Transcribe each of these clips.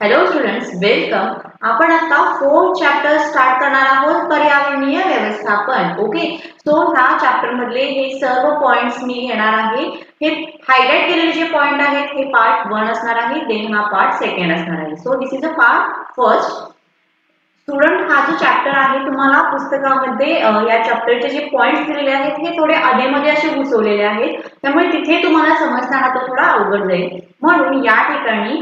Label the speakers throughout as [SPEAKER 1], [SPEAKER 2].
[SPEAKER 1] Hello students, welcome. आपण आता 4th chapter start करणार आहोत, पर्यावरणीय व्यवस्थापन. ओके, सो ह्या चॅप्टर मधले हे सर्व पॉइंट्स मी घेणार आहे. हे हायलाइट केलेले जे पॉइंट आहेत हे पार्ट 1 असणार आहे, देन हा पार्ट 2 असणार आहे. So this is a part first. Student, हा जो चॅप्टर आहे तुम्हाला पुस्तकामध्ये या चॅप्टरचे जे पॉइंट्स दिलेले आहेत हे थोडे अधेमध्ये असे घुसवलेले आहेत, त्यामुळे तिथे तुम्हाला समजताना तो थोडा अवघड जाईल. म्हणून या ठिकाणी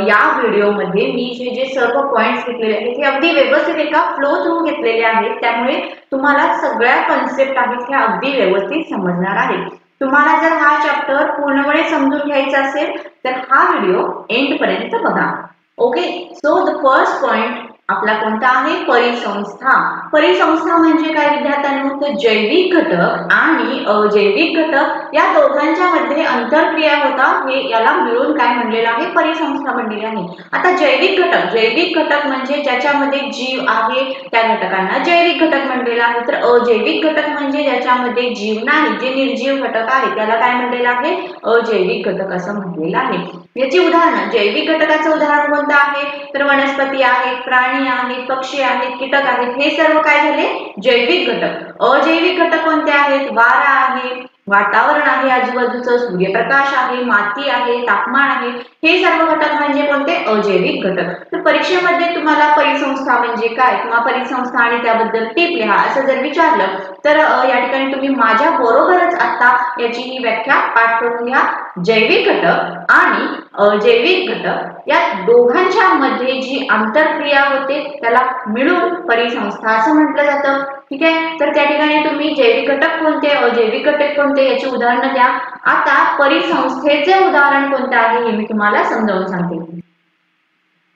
[SPEAKER 1] या व्हिडिओमध्ये मी जे सर्व पॉइंट्स घेतलेले आहेत हे अगदी व्यवस्थित एका फ्लो थ्रू घेतलेले आहेत, त्यामुळे तुम्हाला सगळ्या कन्सेप्ट आहेत ह्या अगदी व्यवस्थित समजणार आहेत. तुम्हाला जर हा चॅप्टर पूर्णपणे समजून घ्यायचा असेल तर हा व्हिडिओ एंड पर्यंत बघा. Okay, so the first point आपला कोणता आहे? परिसंस्था. परिसंस्था म्हणजे काय विद्यार्थ्यांनो? तर जैविक घटक आणि अजैविक घटक या दोघांच्या मध्ये आंतरक्रिया होता, हे याला मिळून काय म्हणलेलं आहे? परिसंस्था म्हणलेली आहे. आता जैविक घटक म्हणजे ज्याच्यामध्ये जीव आहे त्या घटकांना जैविक घटक म्हणलेला आहे. तर अजैविक घटक म्हणजे ज्याच्यामध्ये जीव नाही, जे निर्जीव घटक आहे त्याला काय म्हणलेलं आहे? अजैविक घटक असं म्हणलेलं आहे. याची उदाहरण, जैविक घटकाचं उदाहरण कोणतं आहे? तर वनस्पती आहेत, प्राणी आहेत, पक्षी आहेत, कीटक आहेत, हे सर्व काय झाले? जैविक घटक. अजैविक घटक कोणते आहेत? वारा आहे, वातावरण आहे आजूबाजूचं, सूर्यप्रकाश आहे, माती आहे, तापमान आहे, हे सर्व घटक म्हणजे कोणते? अजैविक घटक. तर परीक्षेमध्ये तुम्हाला परिसंस्था म्हणजे काय किंवा परिसंस्था आणि त्याबद्दल टिप लिहा असं जर विचारलं तर या ठिकाणी तुम्ही माझ्या बरोबरच आता याची ही व्याख्या पाठ करून घ्या. जैविक घटक आणि अजैविक घटक या दोघांच्या मध्ये जी आंतरक्रिया होते त्याला मिळून परिसंस्था असं म्हटलं जातं. ठीक आहे, तर त्या ठिकाणी तुम्ही जैविक घटक कोणते, अजैविक घटक कोणते याची उदाहरणं द्या. आता परिसंस्थेचे उदाहरण कोणते आहे हे मी तुम्हाला समजावून सांगते.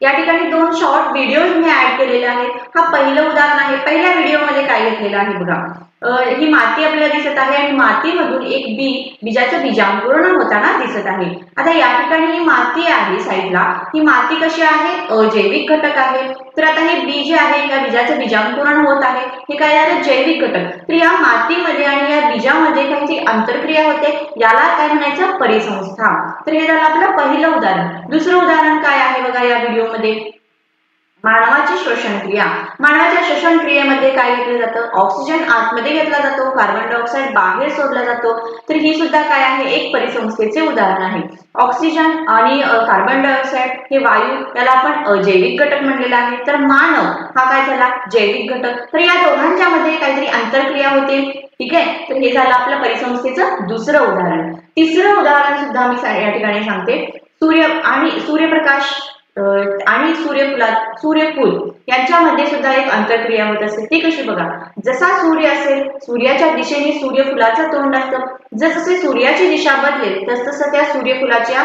[SPEAKER 1] या ठिकाणी 2 शॉर्ट व्हिडिओज मी ऍड केलेले आहेत. हा पहिलं उदाहरण आहे. पहिल्या व्हिडिओमध्ये काय घेतलेलं आहे बघा. ही माती आपल्याला दिसत आहे आणि मातीमधून एक बीजाचं बीजांकुरण होताना दिसत आहे. आता या ठिकाणी ही माती आहे साईडला, ही माती कशी आहे? अजैविक घटक आहे. तर आता हे बी जे आहे या बीजाचं बीजांकुरण होत आहे, हे काय झालं? जैविक घटक. तर या मातीमध्ये आणि या बीजामध्ये काहीतरी आंतरक्रिया होते, याला काय म्हणायचं? परिसंस्था. तर हे झालं आपलं पहिलं उदाहरण. दुसरं उदाहरण काय आहे बघा या व्हिडिओमध्ये? मानवाची श्वसन क्रिया. मानवाच्या श्वसन क्रियेमध्ये काय घेतलं जातं? ऑक्सिजन आतमध्ये घेतला जातो, कार्बन डायऑक्साइड बाहेर सोडला जातो. तर ही सुद्धा काय आहे? एक परिसंस्थेचे उदाहरण आहे. ऑक्सिजन आणि कार्बन डायऑक्साइड हे वायू, त्याला आपण अजैविक घटक म्हणलेला आहे. तर मानव हा काय झाला? जैविक घटक. तर या दोघांच्या मध्ये काहीतरी आंतरक्रिया होते. ठीक आहे, तर हे झालं आपलं परिसंस्थेचं दुसरं उदाहरण. तिसरं उदाहरण सुद्धा मी या ठिकाणी सांगते. सूर्य आणि सूर्यप्रकाश आणि सूर्यफूल यांच्यामध्ये सुद्धा एक आंतरक्रिया होत असते. ती कशी बघा? जसा सूर्य असेल, सूर्याच्या दिशेने सूर्यफुलाचं तोंड असतं. जसजसे सूर्याची दिशा बदलेल तसतसं त्या सूर्यफुलाच्या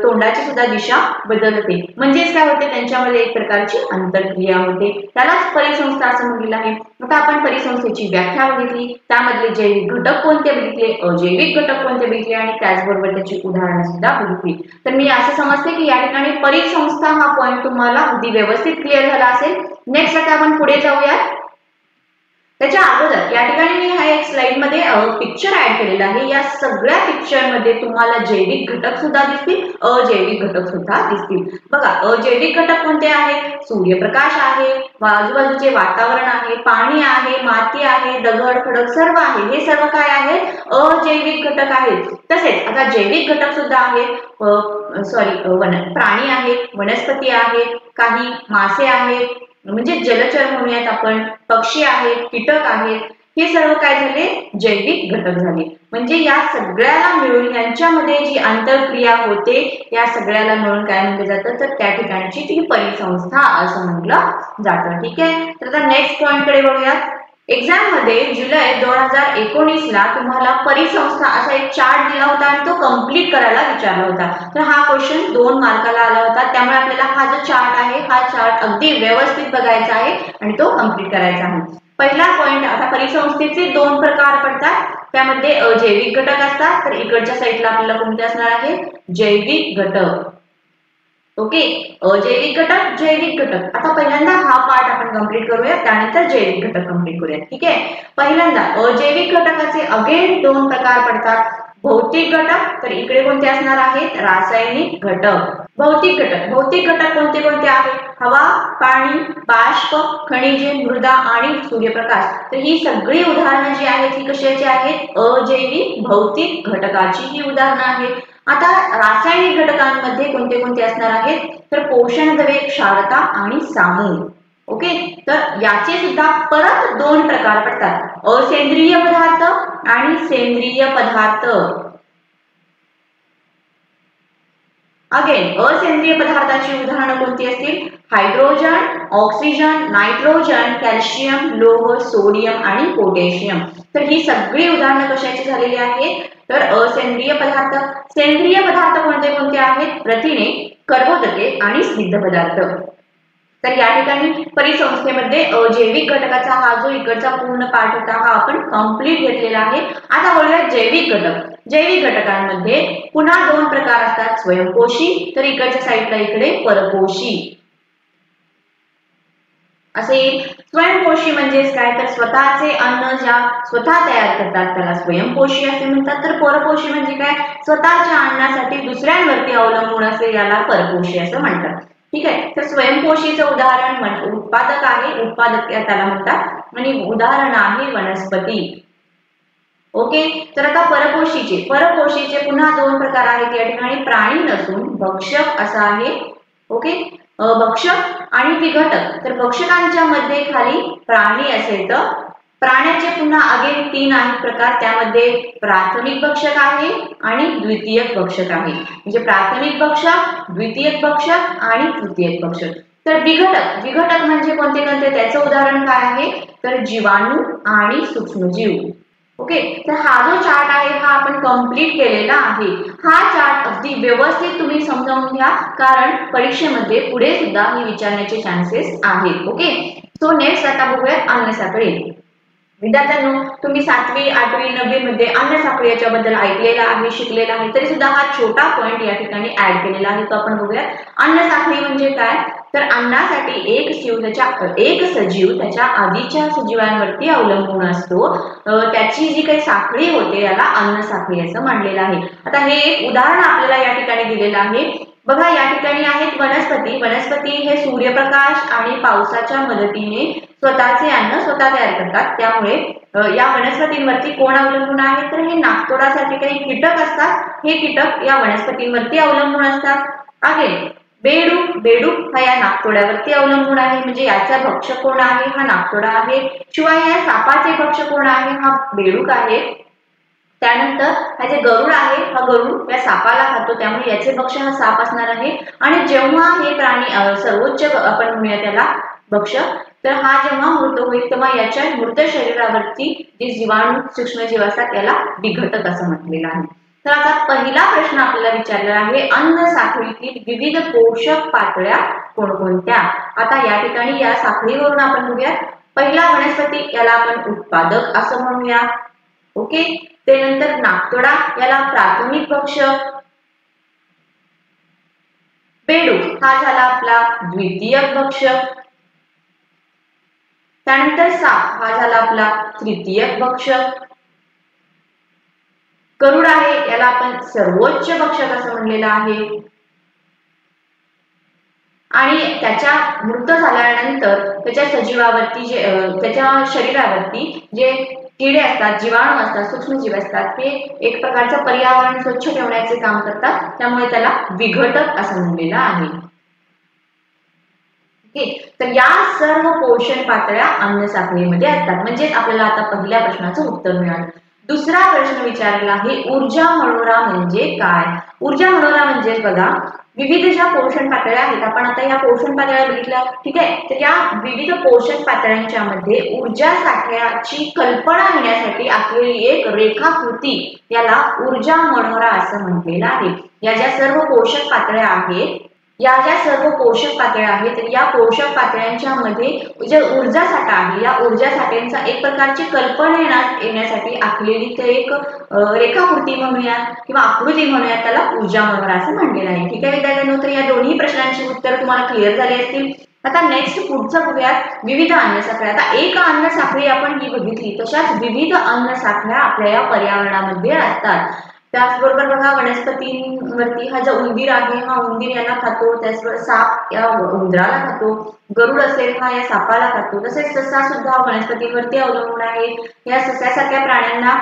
[SPEAKER 1] तोंडाची सुद्धा दिशा बदलते. म्हणजेच काय होते? त्यांच्यामध्ये एक प्रकारची आंतरक्रिया होते, त्यालाच परिसंस्था असं म्हटलेलं आहे. आता आपण परिसंस्थेची व्याख्या बघितली, त्यामधले जैविक घटक कोणते बघितले, अजैविक घटक कोणते बघितले आणि त्याचबरोबर त्याची उदाहरणं सुद्धा बघितली. तर मी असं समजते की या ठिकाणी परिसंस्था हा पॉइंट तुम्हाला अगदी व्यवस्थित क्लिअर झाला असेल. नेक्स्ट आता आपण पुढे जाऊयात. त्याच्या अगोदर या ठिकाणी मी हा एक स्लाइड मध्ये पिक्चर ऍड केलेला आहे. या सगळ्या पिक्चर मध्ये तुम्हाला जैविक घटक सुद्धा दिसतील, अजैविक घटक सुद्धा दिसतील. बघा, अजैविक घटक कोणते आहेत? सूर्यप्रकाश आहे, आजूबाजूचे वातावरण आहे, पाणी आहे, माती आहे, दगड खडक सर्व आहे. हे सर्व काय आहेत? अजैविक घटक आहेत. तसेच आता जैविक घटक सुद्धा आहेत. प्राणी आहेत, वनस्पती आहेत, काही मासे आहेत म्हणजे जलचर म्हणूयात आपण, पक्षी आहेत, कीटक आहेत, हे सर्व काय झाले? जैविक घटक झाले. म्हणजे या सगळ्याला मिळून यांच्यामध्ये जी आंतरक्रिया होते या सगळ्याला मिळून काय म्हटलं जातं? तर त्या ठिकाणची ती परिसंस्था असं म्हटलं जातं. ठीक आहे, तर आता नेक्स्ट पॉइंट कडे बघूयात. एक्झाम मध्ये जुलै 2019 ला तुम्हाला परिसंस्था असा एक चार्ट दिला होता आणि तो कंप्लीट करायला विचारला होता. तर हा क्वेश्चन 2 मार्काला आला होता, त्यामुळे आपल्याला हा जो चार्ट आहे हा चार्ट अगदी व्यवस्थित बघायचा आहे आणि तो कंप्लीट करायचा आहे. पहिला पॉइंट, आता परिसंस्थेचे 2 प्रकार पडतात, त्यामध्ये अजैविक घटक असतात. तर इकडच्या साईडला आपल्याला कोणते असणार आहे? जैविक घटक. ओके, अजैविक घटक, जैविक घटक. आता पहिल्यांदा हा पार्ट आपण कंप्लीट करूया, त्यानंतर जैविक घटक कंप्लीट करूया. ठीक आहे, पहिल्यांदा अजैविक घटकाचे अगेन 2 प्रकार पडतात. भौतिक घटक, तर इकडे कोणते असणार आहेत? रासायनिक घटक. भौतिक घटक कोणते कोणते आहेत? हवा, पाणी, बाष्प, खनिजे, मृदा आणि सूर्यप्रकाश. तर ही सगळी उदाहरणं जी आहेत ही कशाची आहेत? अजैविक भौतिक घटकाची ही उदाहरणं आहेत. आता रासायनिक घटकांमध्ये कोणते कोणते असणार आहेत? तर पोषण द्रव्ये, क्षारता आणि सामू. ओके, तर याचे सुद्धा परत दोन प्रकार पडतात, असेंद्रिय पदार्थ आणि सेंद्रिय पदार्थ. अगेन असेंद्रिय पदार्थाची उदाहरणं कोणती असतील? हायड्रोजन, ऑक्सिजन, नायट्रोजन, कॅल्शियम, लोह, सोडियम आणि पोटॅशियम. तर ही सगळी उदाहरणं कशाची झालेली आहेत? तर असेंद्रिय पदार्थ. सेंद्रिय पदार्थ कोणते कोणते आहेत? प्रथिने, कर्बोदके आणि स्निग्ध पदार्थ. तर या ठिकाणी परिसंस्थेमध्ये जैविक घटकाचा हा जो इकडचा पूर्ण पाठ होता हा आपण कंप्लीट घेतलेला आहे. आता बोलूया जैविक घटक. जैविक घटकांमध्ये पुन्हा दोन प्रकार असतात, स्वयंपोषी तर इकडच्या साईडला इकडे परपोषी असे. स्वयंपोषी म्हणजेच काय? तर स्वतःचे अन्न ज्या स्वतः तयार करतात त्याला स्वयंपोषी असे म्हणतात. तर परपोषी म्हणजे काय? स्वतःच्या अन्नासाठी दुसऱ्यांवरती अवलंबून असे याला परपोषी असं म्हणतात. ठीक आहे, तर स्वयंपोषीचं उदाहरण उत्पादक आहे, उत्पादक त्याला म्हणतात आणि उदाहरण आहे वनस्पती. ओके, तर आता परपोषीचे पुन्हा दोन प्रकार आहेत या ठिकाणी. प्राणी नसून भक्षक असा आहे. ओके, भक्षक आणि विघटक. तर भक्षकांच्या मध्ये खाली प्राणी असेल तर प्राण्याचे पुन्हा अगेन तीन आहेत प्रकार. त्यामध्ये प्राथमिक भक्षक आहे आणि द्वितीयक भक्षक आहे. म्हणजे प्राथमिक भक्षक, द्वितीयक भक्षक आणि तृतीयक भक्षक. तर विघटक म्हणजे कोणते कोणते? त्याचं उदाहरण काय आहे? तर जीवाणू आणि सूक्ष्मजीव. ओके, तर हा जो चार्ट आहे हा आपण कंप्लीट केलेला आहे. हा चार्ट अगदी व्यवस्थित तुम्ही समजावून घ्या, कारण परीक्षेमध्ये पुढे सुद्धा हे विचारण्याचे चान्सेस आहेत. ओके, सो नेक्स्ट आता बघूया अन्न साखळी. विद्यार्थ्यांनो, तुम्ही 7वी, 8वी, 9वी मध्ये अन्न साखळी याच्याबद्दल ऐकलेला आहे, शिकलेला आहे. तरी सुद्धा हा छोटा पॉइंट या ठिकाणी ऍड केलेला आहे. तो आपण बघूया. अन्न साखळी म्हणजे काय? तर अन्नासाठी एक सजीव त्याच्या आधीच्या सजीवांवरती अवलंबून असतो. त्याची जी काही साखळी होते याला अन्न साखळी असं मानलेलं आहे. आता हे एक उदाहरण आपल्याला या ठिकाणी दिलेलं आहे. बघा, या ठिकाणी आहेत वनस्पती. वनस्पती हे सूर्यप्रकाश आणि पावसाच्या मदतीने स्वतःचे अन्न स्वतः तयार करतात. त्यामुळे या वनस्पतींवरती कोण अवलंबून आहे? तर हे नाकतोडासाठी काही कीटक असतात. हे कीटक या वनस्पतींवरती अवलंबून असतात. आहे बेडूक हा या नाकतोड्यावरती अवलंबून आहे. म्हणजे याचा भक्षक कोण आहे? हा नाकतोडा आहे. शिवाय या सापाचे भक्षक कोण आहे? हा बेडूक आहे. त्यानंतर हा जे गरुड आहे हा गरुड या सापाला खातो, त्यामुळे याचे भक्ष हा साप असणार आहे. आणि जेव्हा हे प्राणी सर्वोच्च आपण म्हणूया त्याला भक्षक, तर हा जेव्हा मृत होईल तेव्हा याच्या मृत शरीरावरती जे जीवाणू सूक्ष्मजीव असतात याला विघटक असं म्हटलेलं आहे. तर आता पहिला प्रश्न आपल्याला विचारलेला आहे, अन्न साखळीतील विविध पोषक पातळ्या कोणकोणत्या? आता या ठिकाणी या साखळीवरून आपण बघूया. पहिला वनस्पती याला आपण उत्पादक असं म्हणूया. ओके, त्यानंतर नाकतोडा याला प्राथमिक भक्षक. बेडूक हा झाला आपला द्वितीयक भक्षक. त्यानंतर साप हा झाला आपला तृतीयक भक्षक. गरुड आहे याला आपण सर्वोच्च भक्षक असं म्हणलेलं आहे. आणि त्याच्या मृत झाल्यानंतर त्याच्या सजीवावरती त्याच्या शरीरावरती जे किडे असतात, जीवाणू असतात, सूक्ष्मजीव असतात, ते एक प्रकारचं पर्यावरण स्वच्छ ठेवण्याचे काम करतात. त्यामुळे त्याला विघटक असं म्हणलेलं आहे. तर या सर्व पोषण पातळ्या अन्न साखळीमध्ये असतात. म्हणजेच आपल्याला आता पहिल्या प्रश्नाचं उत्तर मिळालं. दुसरा प्रश्न विचारला आहे, ऊर्जा मनोरा म्हणजे काय? ऊर्जा मनोरा म्हणजे बघा, विविध ज्या पोषण पातळ्या आहेत, आपण आता या पोषण पातळ्या बघितल्या. ठीक आहे, तर या विविध पोषण पातळ्यांच्या मध्ये ऊर्जा साठ्याची कल्पना घेण्यासाठी आखलेली एक रेखाकृती याला ऊर्जा मनोरा असं म्हटलेलं आहे. या ज्या सर्व पोषक पातळ्या आहेत, या ज्या सर्व पोषक पातळ्या आहेत, या पोषक पातळ्यांच्या मध्ये जे ऊर्जा साठा आहे, या ऊर्जा साठ्यांचा एक प्रकारची कल्पना येण्यासाठी आखलेली ते एक रेखाकृती म्हणूया किंवा आकृती म्हणूया, त्याला ऊर्जा मनोरा असं म्हणलेलं आहे. ठीक आहे विद्यार्थ्यांनो, तर या दोन्ही प्रश्नांची उत्तर तुम्हाला क्लिअर झाली असतील. आता नेक्स्ट पुढचं बघूयात, विविध अन्न साखळ्या. आता एक अन्न साखळी आपण ही बघितली, तशाच विविध अन्न साखळ्या आपल्या या पर्यावरणामध्ये असतात. त्याचबरोबर बघा वनस्पतींवरती हा जो उंदीर आहे हा उंदीर यांना खातो, त्याचबरोबर साप या उंदराला खातो, गरुड असेल हा या सापाला खातो, तसेच ससा सुद्धा वनस्पतींवरती अवलंबून आहे. या सस्यासारख्या प्राण्यांना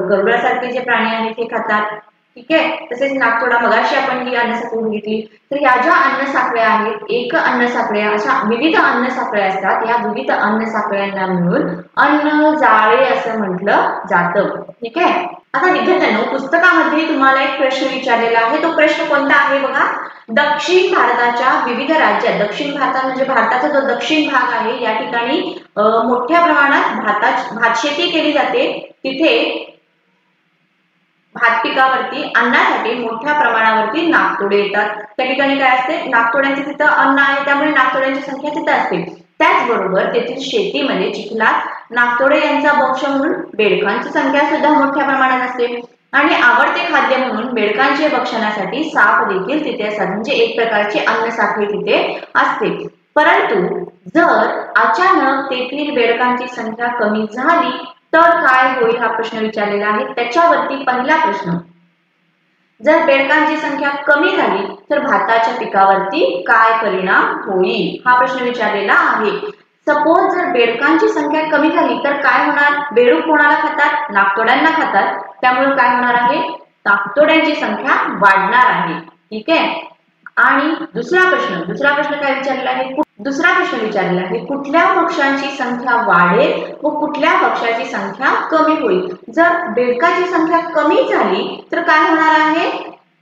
[SPEAKER 1] गरुडासारखे जे प्राणी आहेत ते खातात. ठीक आहे. तसेच नागतोडा मगाशी आपण ही अन्न साखळी बघितली. तर या ज्या अन्न साखळ्या आहेत, एक अन्न साखळ्या अशा विविध अन्न साखळ्या असतात. या विविध अन्न साखळ्यांना मिळून अन्न जाळे असं म्हटलं जातं. ठीक आहे. आता विद्यार्थ्यांनो पुस्तकामध्ये तुम्हाला एक प्रश्न विचारलेला आहे. तो प्रश्न कोणता आहे बघा. दक्षिण भारताच्या विविध राज्यात, दक्षिण भारतात म्हणजे भारताचा जो दक्षिण भाग आहे या ठिकाणी मोठ्या प्रमाणात भात शेती केली जाते. तिथे भात पिकावरती अन्नासाठी मोठ्या प्रमाणावरती नागतोडे येतात. त्या ठिकाणी काय असते, नागतोड्यांचे तिथं अन्न आहे त्यामुळे नागतोड्यांची संख्या तिथं असते. त्याचबरोबर तेथील शेतीमध्ये चिखलात नागतोडे यांचा भक्ष म्हणून बेडकांची संख्या सुद्धा मोठ्या प्रमाणात असते. आणि आवडते खाद्य म्हणून बेडकांचे भक्षणासाठी साप देखील तिथे असतात. म्हणजे एक प्रकारची अन्न साखळी तिथे असते. परंतु जर अचानक तेथील बेडकांची संख्या कमी झाली तर काय होईल हा प्रश्न विचारलेला आहे. त्याच्यावरती पहिला प्रश्न, जर बेडकांची संख्या कमी झाली तर भाताच्या पिकावरती काय परिणाम होईल हा प्रश्न विचारलेला आहे. सपोज जर बेडकांची संख्या कमी झाली तर काय होणार, बेडूक कोणाला खातात, नागतोड्यांना खातात. त्यामुळे काय होणार आहे, नागतोड्यांची संख्या वाढणार आहे. ठीक आहे. आणि दुसरा प्रश्न काय विचारलेला आहे, दुसरा प्रश्न विचारलेला आहे कुठल्या पक्ष्यांची संख्या वाढेल व कुठल्या पक्ष्याची संख्या कमी होईल. जर बेडकाची संख्या कमी झाली तर काय होणार आहे,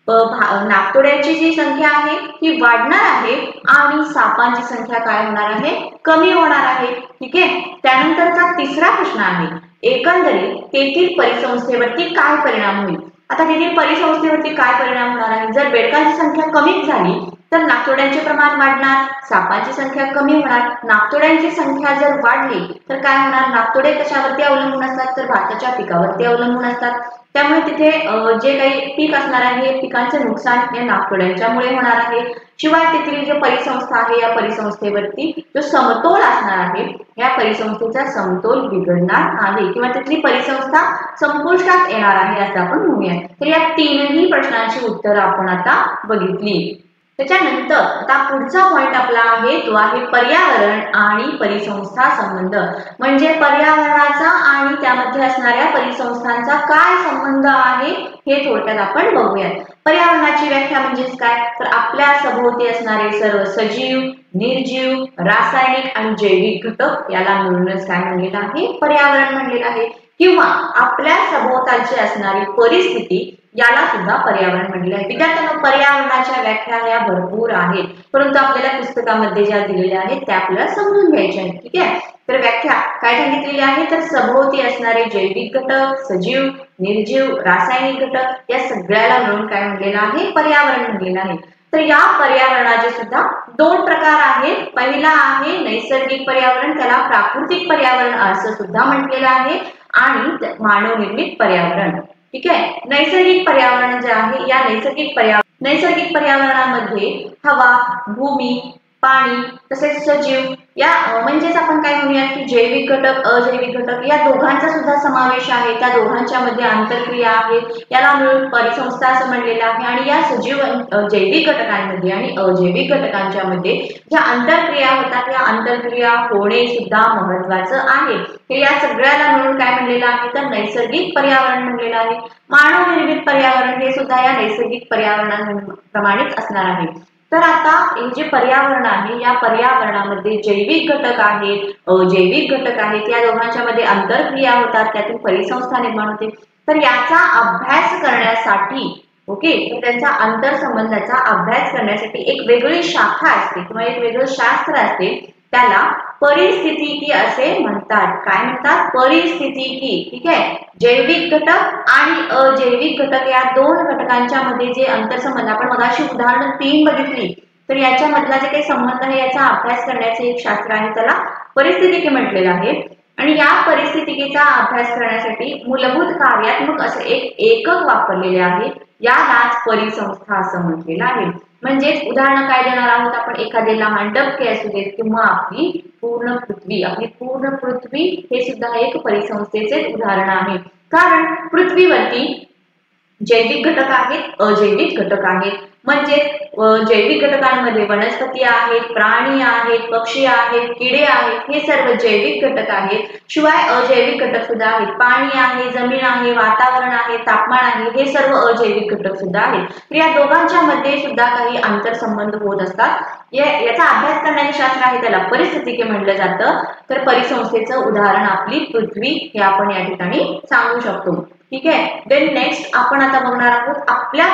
[SPEAKER 1] नागतोड्यांची जी संख्या आहे ती वाढणार आहे आणि सापांची संख्या काय होणार आहे, कमी होणार आहे. ठीक आहे. त्यानंतरचा तिसरा प्रश्न आहे एकंदरीत तेथील परिसंस्थेवरती काय परिणाम होईल. आता तेथील परिसंस्थेवरती काय परिणाम होणार आहे, जर बेडकांची संख्या कमी झाली तर नागतोड्यांचे प्रमाण वाढणार, सापांची संख्या कमी होणार. नागतोड्यांची संख्या जर वाढली तर काय होणार, नागतोडे कशावरती अवलंबून असतात तर भाताच्या पिकावरती अवलंबून असतात. त्यामुळे तिथे जे काही पीक असणार आहे पिकांचे नुकसान हे नागतोड्यांच्यामुळे होणार आहे. शिवाय तेथील जे परिसंस्था आहे या परिसंस्थेवरती जो समतोल असणार आहे या परिसंस्थेचा समतोल बिघडणार आहे किंवा तिथली परिसंस्था संपुष्टात येणार आहे असं आपण म्हणूया. तर या तीनही प्रश्नांची उत्तरं आपण आता बघितली. त्याच्यानंतर आता पुढचा पॉइंट आपला आहे तो आहे पर्यावरण आणि परिसंस्था संबंध. म्हणजे पर्यावरणाचा आणि त्यामध्ये असणाऱ्या परिसंस्थांचा काय संबंध आहे हे थोडक्यात आपण बघूया. पर्यावरणाची व्याख्या म्हणजेच काय, तर आपल्या सभोवती असणारे सर्व सजीव, निर्जीव, रासायनिक आणि जैविक घटक याला मिळूनच काय म्हणलेलं आहे, पर्यावरण म्हणलेलं आहे. किंवा आपल्या सभोवतालची असणारी परिस्थिती याला सुद्धा पर्यावरण म्हणलेलं आहे. विद्यार्थ्यांना पर्यावरणाच्या व्याख्या या भरपूर आहेत परंतु आपल्याला पुस्तकामध्ये ज्या दिलेल्या आहेत त्या आपल्याला समजून घ्यायच्या आहेत. ठीक आहे. तर व्याख्या काय सांगितलेली आहे, तर सभोवती असणारे जैविक घटक, सजीव, निर्जीव, रासायनिक घटक या सगळ्याला मिळून काय म्हणलेलं आहे, पर्यावरण म्हणलेलं आहे. तर या पर्यावरणाचे सुद्धा दोन प्रकार आहेत. पहिला आहे नैसर्गिक पर्यावरण, त्याला प्राकृतिक पर्यावरण असं सुद्धा म्हटलेलं आहे, आणि मानवनिर्मित पर्यावरण. ठीक आहे. नैसर्गिक पर्यावरण जे आहे या नैसर्गिक पर्यावरणामध्ये हवा, भूमी, पाणी तसेच सजीव या म्हणजेच आपण काय म्हणूयात की जैविक घटक, अजैविक घटक या दोघांचा सुद्धा समावेश आहे. त्या दोघांच्या मध्ये आंतरक्रिया आहेत याला मिळून परिसंस्था असं म्हणलेलं आहे. आणि या सजीव जैविक घटकांमध्ये आणि अजैविक घटकांच्या मध्ये ज्या आंतरक्रिया होतात या आंतरक्रिया होणे सुद्धा महत्वाचं आहे. हे या सगळ्याला मिळून काय म्हणलेलं आहे, तर नैसर्गिक पर्यावरण म्हणलेलं आहे. मानवनिर्मित पर्यावरण हे सुद्धा या नैसर्गिक पर्यावरणाप्रमाणेच असणार आहे. तर आता हे जे पर्यावरण आहे या पर्यावरणामध्ये जैविक घटक आहेत, अजैविक घटक आहेत, या दोघांच्या मध्ये आंतरक्रिया होतात, त्यातून परिसंस्था निर्माण होते. तर याचा अभ्यास करण्यासाठी तर त्यांचा आंतरसंबंधाचा अभ्यास करण्यासाठी एक वेगळी शाखा असते किंवा एक वेगळं शास्त्र असते, त्याला परिस्थितिकी असे म्हणतात. काय म्हणतात, परिस्थितिकी. ठीक आहे. जैविक घटक आणि अजैविक घटक या दोन घटकांच्या मध्ये जे आंतरसंबंध आपण मगाशी उदाहरण 3 बघितली, तर याच्या मधला जे काही संबंध आहे याचा अभ्यास करण्याचे एक शास्त्र आहे, त्याला परिस्थितिकी म्हटलेलं आहे. आणि या परिस्थितिकीचा अभ्यास करण्यासाठी मूलभूत कार्यात्मक असे एक एकक वापरलेले आहे, यालाच परिसंस्था असं म्हटलेलं आहे. म्हणजेच उदाहरण काय देणार आहोत आपण, एखादे लहान डबके असू देत किंवा आपली पूर्ण पृथ्वी हे सुद्धा एक परिसंस्थेचे उदाहरण आहे. कारण पृथ्वीवरती जैविक घटक आहेत, अजैविक घटक आहेत. म्हणजे जैविक घटकांमध्ये वनस्पती आहेत, प्राणी आहेत, पक्षी आहेत, किडे आहेत, हे सर्व जैविक घटक आहेत. शिवाय अजैविक घटक सुद्धा आहेत. पाणी आहे, जमीन आहे, वातावरण आहे, तापमान आहे, हे सर्व अजैविक घटक सुद्धा आहेत. तर या दोघांच्या मध्ये सुद्धा काही आंतरसंबंध होत असतात. याचा अभ्यास करण्याचे शास्त्र आहे, त्याला परिस्थितिकी म्हटलं जातं. तर परिसंस्थेचं उदाहरण आपली पृथ्वी हे आपण या ठिकाणी सांगू शकतो. ठीक आहे. देन नेक्स्ट आपण आता बघणार आहोत आपल्या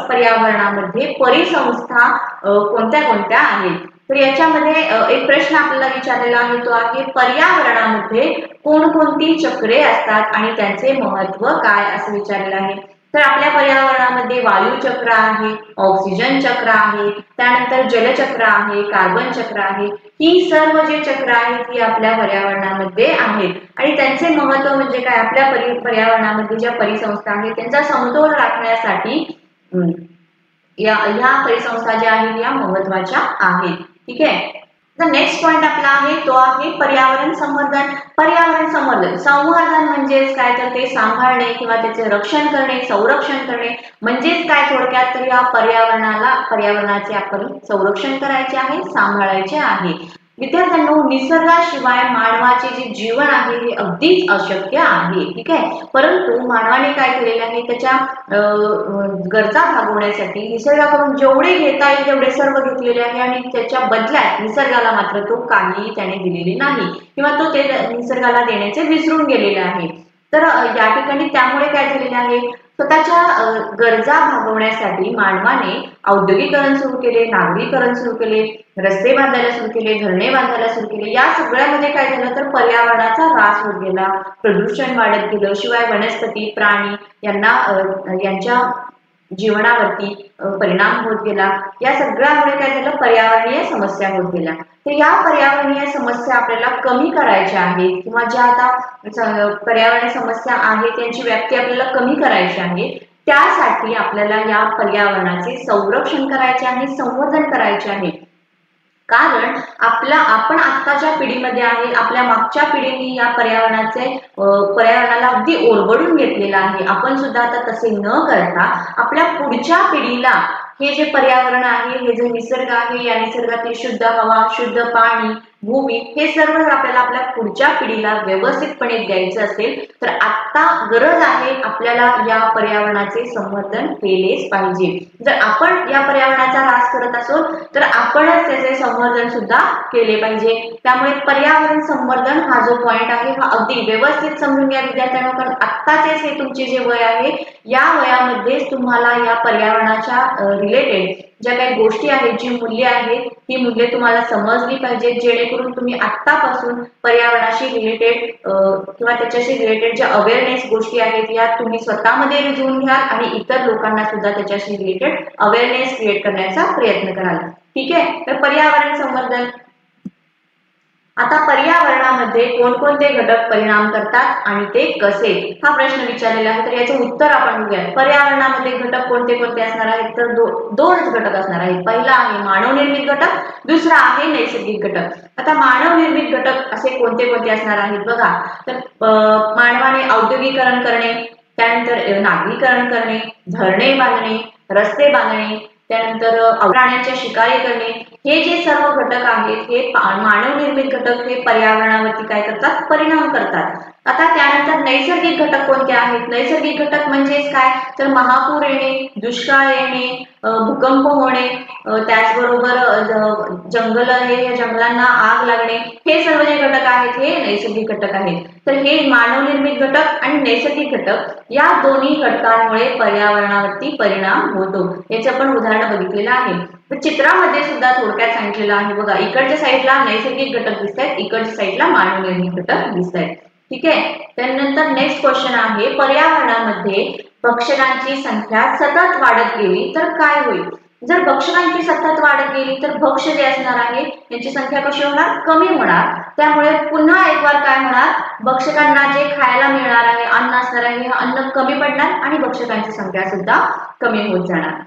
[SPEAKER 1] पर्यावरणामध्ये परिसंस्था कोणत्या कोणत्या आहेत. तर याच्यामध्ये एक प्रश्न आपल्याला विचारलेला आहे, तो आहे पर्यावरणामध्ये कोणकोणती चक्रे असतात आणि त्यांचे महत्व काय, असं विचारलेलं आहे. तर आपल्या पर्यावरणामध्ये वायू चक्र आहे, ऑक्सिजन चक्र आहे, त्यानंतर जलचक्र आहे, कार्बन चक्र आहे. ही सर्व जे चक्र आहेत ही आपल्या पर्यावरणामध्ये आहेत आणि त्यांचे महत्व म्हणजे काय, आपल्या पर्यावरणामध्ये ज्या परिसंस्था आहेत त्यांचा समतोल राखण्यासाठी या परिसंस्था ज्या आहेत या महत्वाच्या आहेत. ठीक आहे. तर नेक्स्ट पॉइंट आपला आहे तो आहे पर्यावरण संवर्धन. पर्यावरण संवर्धन म्हणजेच काय, तर ते सांभाळणे किंवा त्याचे रक्षण करणे, संरक्षण करणे म्हणजेच काय थोडक्यात, तर या पर्यावरणाचे आपण संरक्षण करायचे आहे, सांभाळायचे आहे. विद्यार्थ्यांनो, निसर्गाशिवाय मानवाचे जे जीवन आहे हे अगदीच अशक्य आहे. ठीक आहे. परंतु मानवाने काय केलेले आहे, त्याच्या गरजा भागवण्यासाठी निसर्गाकडून जेवढे घेता येईल तेवढे सर्व घेतलेले आहे आणि त्याच्या बदल्यात निसर्गाला मात्र तो काही त्याने दिलेले नाही किंवा तो ते निसर्गाला देण्याचे विसरून गेलेले आहे. तर या ठिकाणी त्यामुळे काय झालेले आहे, स्वतःच्या गरजा भागवण्यासाठी मानवाने औद्योगिकरण सुरू केले, नागरीकरण सुरू केले, रस्ते बांधायला सुरू केले, धरणे बांधायला सुरू केले. या सगळ्यामध्ये काय झालं, तर पर्यावरणाचा ऱ्हास होत गेला, प्रदूषण वाढत गेलं. शिवाय वनस्पती, प्राणी यांच्या जीवनावरती परिणाम होत गेला. या सगळ्यामुळे काय झालं, पर्यावरणीय समस्या होत गेल्या. तर या पर्यावरणीय समस्या आपल्याला कमी करायच्या आहेत किंवा ज्या आता पर्यावरणीय समस्या आहेत त्यांची व्याप्ती आपल्याला कमी करायची आहे. त्यासाठी आपल्याला या पर्यावरणाचे संरक्षण करायचे आहे, संवर्धन करायचे आहे. कारण आपण आत्ताच्या पिढीमध्ये आहे, आपल्या मागच्या पिढीने या पर्यावरणाला अगदी ओरबडून घेतलेला आहे. आपण सुद्धा आता तसे न करता आपल्या पुढच्या पिढीला हे जे पर्यावरण आहे, हे जे निसर्ग आहे, या निसर्गातील शुद्ध हवा, शुद्ध पाणी, भूमी, हे सर्व आपल्याला आपल्या पुढच्या पिढीला व्यवस्थितपणे द्यायचं असेल तर आता गरज आहे आपल्याला या पर्यावरणाचे संवर्धन केलेच पाहिजे. जर आपण या पर्यावरणाचा ऱ्हास करत असो तर आपणच त्याचे संवर्धन सुद्धा केले पाहिजे. त्यामुळे पर्यावरण संवर्धन हा जो पॉइंट आहे हा अगदी व्यवस्थित समजून घ्या विद्यार्थ्यांनो. कारण आत्ताचेच हे तुमचे जे वय आहे या वयामध्येच तुम्हाला या पर्यावरणाच्या रिलेटेड ज्या काही गोष्टी आहेत, जी मूल्य आहेत, ती मूल्य तुम्हाला समजली पाहिजे, जेणेकरून तुम्ही आत्तापासून पर्यावरणाशी रिलेटेड किंवा त्याच्याशी रिलेटेड ज्या अवेअरनेस गोष्टी आहेत या तुम्ही स्वतःमध्ये रुजवून घ्याल आणि इतर लोकांना सुद्धा त्याच्याशी रिलेटेड अवेअरनेस क्रिएट करण्याचा प्रयत्न कराल. ठीक आहे. तर पर्यावरण संवर्धन, आता पर्यावरणामध्ये कोणकोणते घटक परिणाम करतात आणि ते कसे, हा प्रश्न विचारलेला आहे. तर याचे उत्तर आपण बघूया. पर्यावरणामध्ये घटक कोणते कोणते असणार आहेत, तर दोनच घटक असणार आहेत. पहिला आहे मानवनिर्मित घटक, दुसरा आहे नैसर्गिक घटक. आता मानवनिर्मित घटक असे कोणते कोणते असणार आहेत बघा. तर मानवाने औद्योगिकरण करणे, त्यानंतर नागरीकरण करणे, धरणे बांधणे, रस्ते बांधणे, त्यानंतर प्राण्यांच्या शिकारी करणे, हे जे सर्व घटक आहेत हे मानवनिर्मित घटक हे पर्यावरणावरती काय करतात, परिणाम करतात. आता त्यानंतर नैसर्गिक घटक कोणते आहेत. नैसर्गिक घटक म्हणजेच काय, तर महापूर येणे, दुष्काळ येणे, भूकंप होणे, त्याचबरोबर जंगल आहे, या जंगलांना आग लागणे, हे सर्व जे घटक आहेत हे नैसर्गिक घटक आहेत. तर हे मानवनिर्मित घटक आणि नैसर्गिक घटक या दोन्ही घटकांमुळे पर्यावरणावरती परिणाम होतो. याचे आपण उदाहरण बघितलेलं आहे. तर चित्रामध्ये सुद्धा थोडक्यात सांगितलेलं आहे बघा. इकडच्या साईडला नैसर्गिक घटक दिसत आहेत, इकडच्या साईडला मानवनिर्मित घटक दिसत आहेत. ठीक आहे. त्यानंतर नेक्स्ट क्वेश्चन आहे, पर्यावरणामध्ये भक्षकांची संख्या सतत वाढत गेली तर काय होईल. जर भक्षकांची सतत वाढत गेली तर भक्ष्य जे असणार आहे त्यांची संख्या कशी होणार, कमी होणार. त्यामुळे पुन्हा एक बार काय होणार, भक्षकांना जे खायला मिळणार आहे, अन्न असणार आहे, हे अन्न कमी पडणार आणि भक्षकांची संख्या सुद्धा कमी होत जाणार.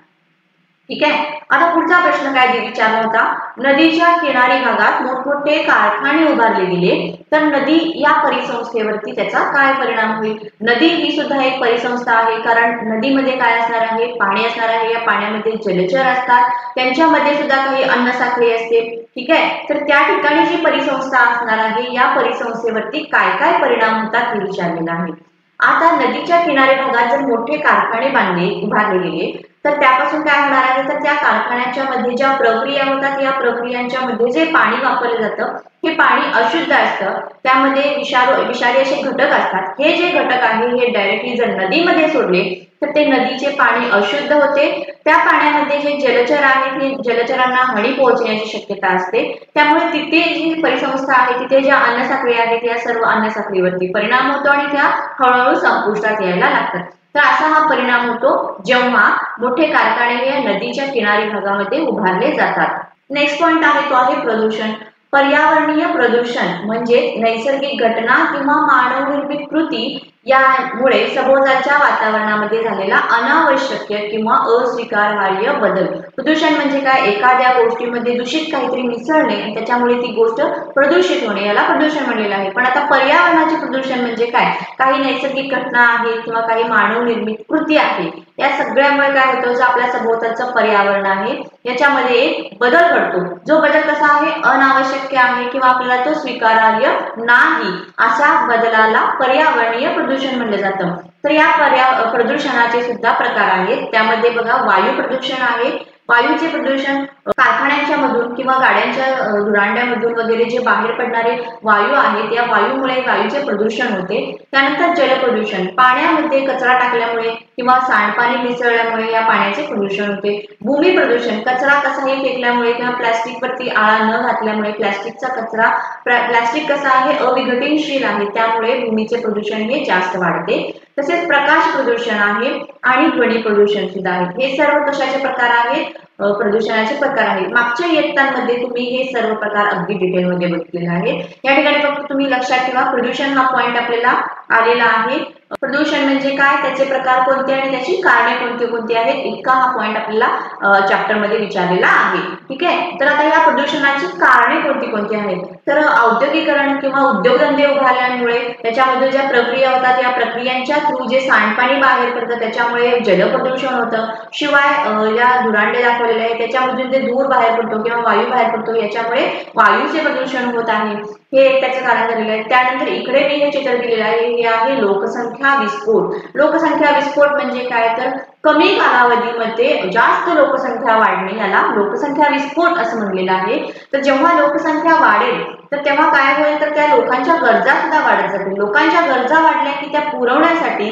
[SPEAKER 1] ठीक आहे. आता पुढचा प्रश्न काय विचारला होता, नदीच्या किनारी भागात मोठमोठे कारखाने उभारले गेले तर नदी या परिसंस्थेवरती त्याचा काय परिणाम होईल. नदी ही सुद्धा एक परिसंस्था आहे, कारण नदीमध्ये काय असणार आहे, पाणी असणार आहे. या पाण्यामध्ये जलचर असतात, त्यांच्यामध्ये सुद्धा काही अन्न साखळी असते. ठीक आहे. तर त्या ठिकाणी जी परिसंस्था असणार आहे, या परिसंस्थेवरती काय काय परिणाम होतात हे विचारलेलं आहे. आता नदीच्या किनारी भागात जर मोठे कारखाने उभारले गेले तर त्यापासून काय होणार आहे, तर त्या कारखान्याच्या मध्ये ज्या प्रक्रिया होतात, या प्रक्रियांच्या मध्ये जे पाणी वापरलं जातं हे पाणी अशुद्ध असतं, त्यामध्ये विषारी असे घटक असतात. हे जे घटक आहे हे डायरेक्टली जर नदीमध्ये सोडले तर ते नदीचे पाणी अशुद्ध होते. त्या पाण्यामध्ये जे जलचर आहेत हे जलचरांना हानी पोहोचण्याची शक्यता असते. त्यामुळे तिथे जी परिसंस्था आहे तिथे ज्या अन्न साखळी आहेत या सर्व अन्न साखळीवरती परिणाम होतो आणि त्या हळूहळू संपुष्टात यायला लागतात. तर असा हा परिणाम होतो जेव्हा मोठे कारखाने हे नदीच्या किनारी भागामध्ये उभारले जातात. नेक्स्ट पॉइंट आहे तो आहे प्रदूषण. पर्यावरणीय प्रदूषण म्हणजे नैसर्गिक घटना किंवा मानवनिर्मित कृती यामुळे सभोवतालच्या वातावरणामध्ये झालेला अनावश्यक किंवा अस्वीकार्य बदल. प्रदूषण म्हणजे काय, एखाद्या गोष्टीमध्ये दूषित काहीतरी मिसळणे आणि त्याच्यामुळे ती गोष्ट प्रदूषित होणे, याला प्रदूषण म्हणलेलं आहे. पण आता पर्यावरणाचे प्रदूषण म्हणजे काय, काही नैसर्गिक घटना आहे किंवा काही मानव निर्मित कृती आहे, या सगळ्यामुळे काय होतं, जो आपल्या सभोवतालचं पर्यावरण आहे याच्यामध्ये एक बदल घडतो. जो बदल कसा आहे, अनावश्यक आहे किंवा आपल्याला तो स्वीकार्य नाही, अशा बदलाला पर्यावरणीय प्रदूषण म्हणलं जातं. तर या प्रदूषणाचे सुद्धा प्रकार आहेत. त्यामध्ये बघा, वायू प्रदूषण आहे. वायूचे प्रदूषण कारखान्यांच्या मधून किंवा गाड्यांच्या धुरांड्यामधून वगैरे जे बाहेर पडणारे वायू आहेत या वायूमुळे वायूचे प्रदूषण होते. त्यानंतर जलप्रदूषण, पाण्यामध्ये कचरा टाकल्यामुळे किंवा सांडपाणी मिसळल्यामुळे या पाण्याचे प्रदूषण होते. भूमी प्रदूषण, कचरा कसाही फेकल्यामुळे किंवा प्लास्टिक वरती आळा न घातल्यामुळे, प्लास्टिकचा कचरा, प्लास्टिक कसा आहे अविघटनशील आहे, त्यामुळे भूमीचे प्रदूषण हे जास्त वाढते. तसेच प्रकाश प्रदूषण आहे आणि ध्वनी प्रदूषण सुद्धा आहे. हे सर्व कशाचे प्रकार आहेत, प्रदूषणाचे प्रकार आहेत. मागच्या इयत्तांमध्ये तुम्ही हे सर्व प्रकार अगदी डिटेलमध्ये बघितलेले आहेत. या ठिकाणी फक्त तुम्ही लक्षात ठेवा, प्रदूषण हा पॉइंट आपल्याला आलेला आहे. प्रदूषण म्हणजे काय, त्याचे प्रकार कोणते आणि त्याची कारणे कोणती कोणती आहेत, इतका हा पॉइंट आपल्याला चॅप्टर मध्ये विचारलेला आहे. ठीक आहे. तर आता या प्रदूषणाची कारणे कोणती कोणती आहेत, तर औद्योगिकरण किंवा उद्योगधंदे उभारल्यामुळे त्याच्यामध्ये ज्या प्रक्रिया होतात या प्रक्रियांच्या थ्रू जे सांडपाणी बाहेर पडतं त्याच्यामुळे जलप्रदूषण होतं. शिवाय या धुरांडे दाखवलेले आहे त्याच्यामधून जे धूर बाहेर पडतो किंवा वायू बाहेर पडतो याच्यामुळे वायूचे प्रदूषण होत आहे, हे एक त्याचं कारण झालेलं आहे. त्यानंतर इकडे मी हे चित्र दिलेलं आहे, हे आहे लोकसंख्या विस्फोट. लोकसंख्या विस्फोट म्हणजे काय, तर कमी कालावधीमध्ये जास्त लोकसंख्या वाढणे याला लोकसंख्या विस्फोट असं म्हणलेलं आहे. तर जेव्हा लोकसंख्या वाढेल तर तेव्हा काय होईल, तर त्या लोकांच्या गरजा सुद्धा वाढत जातील. लोकांच्या गरजा वाढल्या की त्या पुरवण्यासाठी